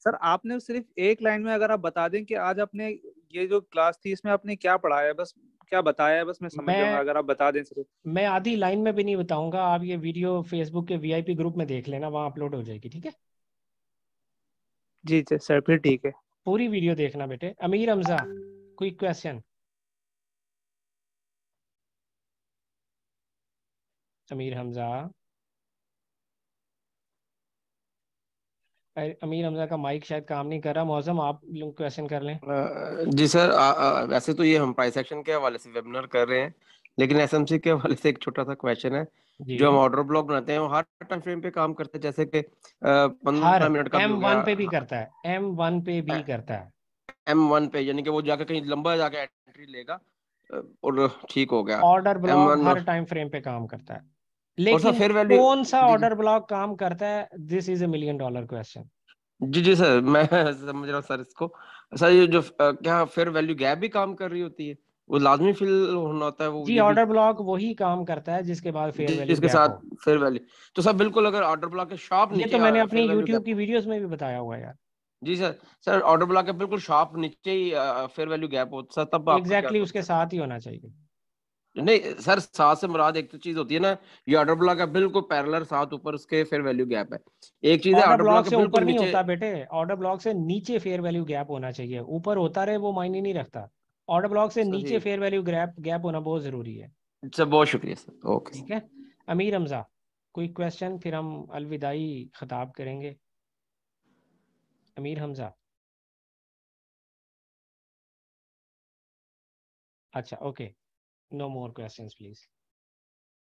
सर आपने सिर्फ एक लाइन में अगर आप बता दें कि आज आपने ये जो क्लास थी इसमें आपने क्या पढ़ाया है, बस क्या बताया है, बस मैं समझ जाऊंगा मैं अगर आप बता दें सिर्फ। मैं आधी लाइन में भी नहीं बताऊंगा। आप ये वीडियो फेसबुक के वीआईपी ग्रुप में देख लेना, वहाँ अपलोड हो जाएगी, ठीक है? जी सर फिर ठीक है। पूरी वीडियो देखना बेटे। अमीर हमजा, कोई क्वेश्चन? अमीर हमजा, अमीर हमजा का माइक शायद काम नहीं कर रहा। मौसम आप लोग क्वेश्चन कर लें। जी सर, वैसे तो ये हम प्राइस सेक्शन के हवाले से वेबिनार कर रहे हैं, लेकिन एसएमसी के हवाले से एक छोटा सा क्वेश्चन है। जी। जो हम ऑर्डर ब्लॉक बनाते हैं वो हर टाइम फ्रेम पे काम करते हैं, जैसे कि हर 15 मिनट का भी हो M1 गया। पे भी करता है, M1 पे भी करता है। M1 पे यानी कि वो जाके कहीं लंबा जाके एंट्री लेगा, और ठीक हो गया। ऑर्डर ब्लॉक M1 हर टाइम फ्रेम पे काम करता है, और सर लेकिन फेयर वैल्यू। कौन सा जी जी ऑर्डर ब्लॉक काम करता है? This is $1 million question. जी जी सर, मैं समझ रहा हूँ सर इसको। सर ये जो क्या फेयर वैल्यू गैप भी काम कर रही होती है, वो लाजमी फिल होना होता है वो जी, ये भी, ऑर्डर ब्लॉक वही काम करता है जिसके बाद फेयर वैल्यू जिसके गैप साथ हो। Fair value. तो सर बिल्कुल, अगर ऑर्डर ब्लॉक के शॉप ये नीचे तो मैंने अपनी फेयर वैल्यू यूट्यूब गैप की हो। वीडियोस में भी बताया हुआ है यार। जी सर। सर ऑर्डर ब्लॉक के बिल्कुल शॉप नीचे ही फेयर वैल्यू गैप हो, सर तब आपका क्या एग्जैक्टली उसके कॉन्सेप्ट? साथ ही होना चाहिए। नहीं सर, साथ से मुराद एक तो चीज होती है ना, ये ऑर्डर ब्लॉक है बिल्कुल पैरेलल, साथ ऊपर उसके फेयर वैल्यू गैप है। एक चीज है ऑर्डर ऑर्डर ब्लॉक ब्लॉक के से बिल्कुल ऊपर नहीं नीचे। होता बेटे, ऑर्डर ब्लॉक से नीचे फेयर वैल्यू गैप होना चाहिए। ऊपर होता रहे वो मायने नहीं रखता। ऑर्डर ब्लॉक से सही। नीचे फेयर वैल्यू गैप गैप होना बहुत जरूरी है। सर बहुत शुक्रिया सर, ओके। ठीक है। अमीर हमजा, कोई क्वेश्चन? फिर हम अलविदाई खिताब करेंगे। अमीर हमजा, अच्छा okay, no more questions please.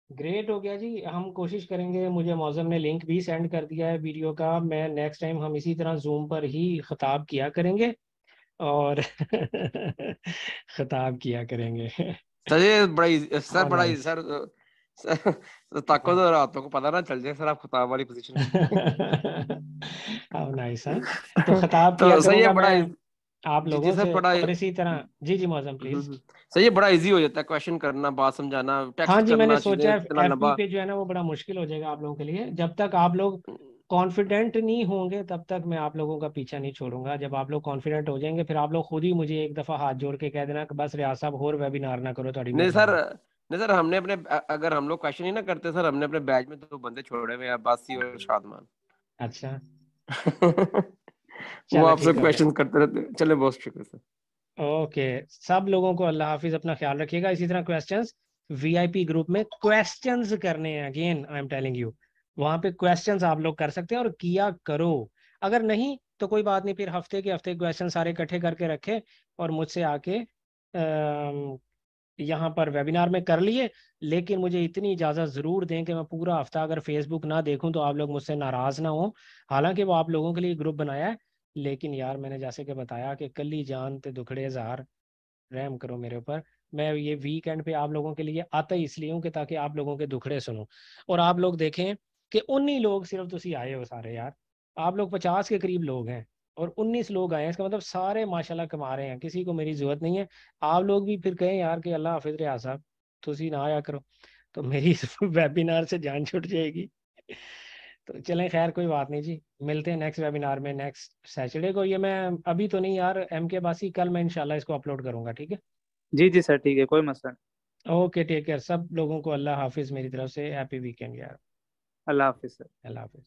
Great हो गया जी। हम कोशिश करेंगे, मुझे मौजम ने लिंक भी सेंड कर दिया है वीडियो का। मैं नेक्स्ट टाइम हम इसी तरह जूम पर ही खिताब किया करेंगे और खिताब किया करेंगे। सर ये हाउ नाइस। सर ताको तो रातों को पता ना चल जाए सर, आप खिताब वाली पोजीशन में। How nice. हाँ, तो खिताब किया तो सर ये करूंगा बड़ा मैं। आप जी लोगों सर से। बड़ा और इसी तरह जी जी मौजम प्लीज। सही है, बड़ा इजी हो जाता है क्वेश्चन करना, बात समझाना, हाँ टेक्स्ट जी, मैंने करना चीजें सोचा है इतना एफपी लंबा। पे जो है ना वो बड़ा मुश्किल हो जाएगा आप लोगों के लिए। जब तक आप लोग कॉन्फिडेंट नहीं होंगे तब तक मैं आप लोगों का पीछा नहीं छोड़ूंगा। जब आप लोग कॉन्फिडेंट हो जाएंगे फिर आप लोग खुद ही मुझे एक दफा हाथ जोड़ के कह देना कि बस रियाज साहब और वेबिनार ना करो, थोड़ी नहीं सर, मेहरबानी। नहीं सर, हमने अपने अगर हम लोग क्वेश्चन ही ना करते सर, हमने अपने बैच में 2 बंदे छोड़े हुए हैं, अब्बासी और शादमान। अच्छा वो चलो आपसे ठीक हो गया। क्वेश्चन करते रहते हैं। चले, बहुत शुक्र सर। ओके, सब लोगों को अल्लाह हाफिज, अपना ख्याल रखिएगा। इसी तरह क्वेश्चंस वीआईपी ग्रुप में क्वेश्चंस करने हैं, again I am telling you, वहां पे क्वेश्चंस आप लोग कर सकते हैं और किया करो। अगर नहीं तो कोई बात नहीं, फिर हफ्ते के हफ्ते क्वेश्चन सारे इकट्ठे करके रखे और मुझसे आके यहाँ पर वेबिनार में कर लिए। लेकिन मुझे इतनी इजाज़त ज़रूर दें कि मैं पूरा हफ्ता अगर फेसबुक ना देखूं तो आप लोग मुझसे नाराज़ ना हो। हालांकि वो आप लोगों के लिए ग्रुप बनाया है, लेकिन यार मैंने जैसे कि बताया कि कली जान ते दुखड़े जार, रहम करो मेरे ऊपर। मैं ये वीकेंड पे आप लोगों के लिए आता ही इसलिए हूँ कि ताकि आप लोगों के दुखड़े सुनो और आप लोग देखें कि 19 लोग सिर्फ तुसी आए हो सारे यार। आप लोग 50 के करीब लोग हैं और 19 लोग आए हैं, इसका मतलब सारे माशाल्लाह कमा रहे हैं, किसी को मेरी जरूरत नहीं है। आप लोग भी फिर कहें यार कि अल्लाह हाफिज रियाज साहब तुसी ना आया करो तो मेरी इस वेबिनार से जान छूट जाएगी। तो चलें, खैर कोई बात नहीं जी, मिलते हैं नेक्स्ट वेबिनार में नेक्स्ट सैटरडे को। ये मैं अभी तो नहीं यार एम के बासी, कल मैं इंशाल्लाह इसको अपलोड करूंगा, ठीक है। जी जी सर, ठीक है, कोई मसला नहीं। ओके, टेक केयर सब लोगों को, अल्लाह हाफिज मेरी तरफ से, हैप्पी वीकेंड यार। अल्लाह हाफिज सर। अल्लाह हाफिज।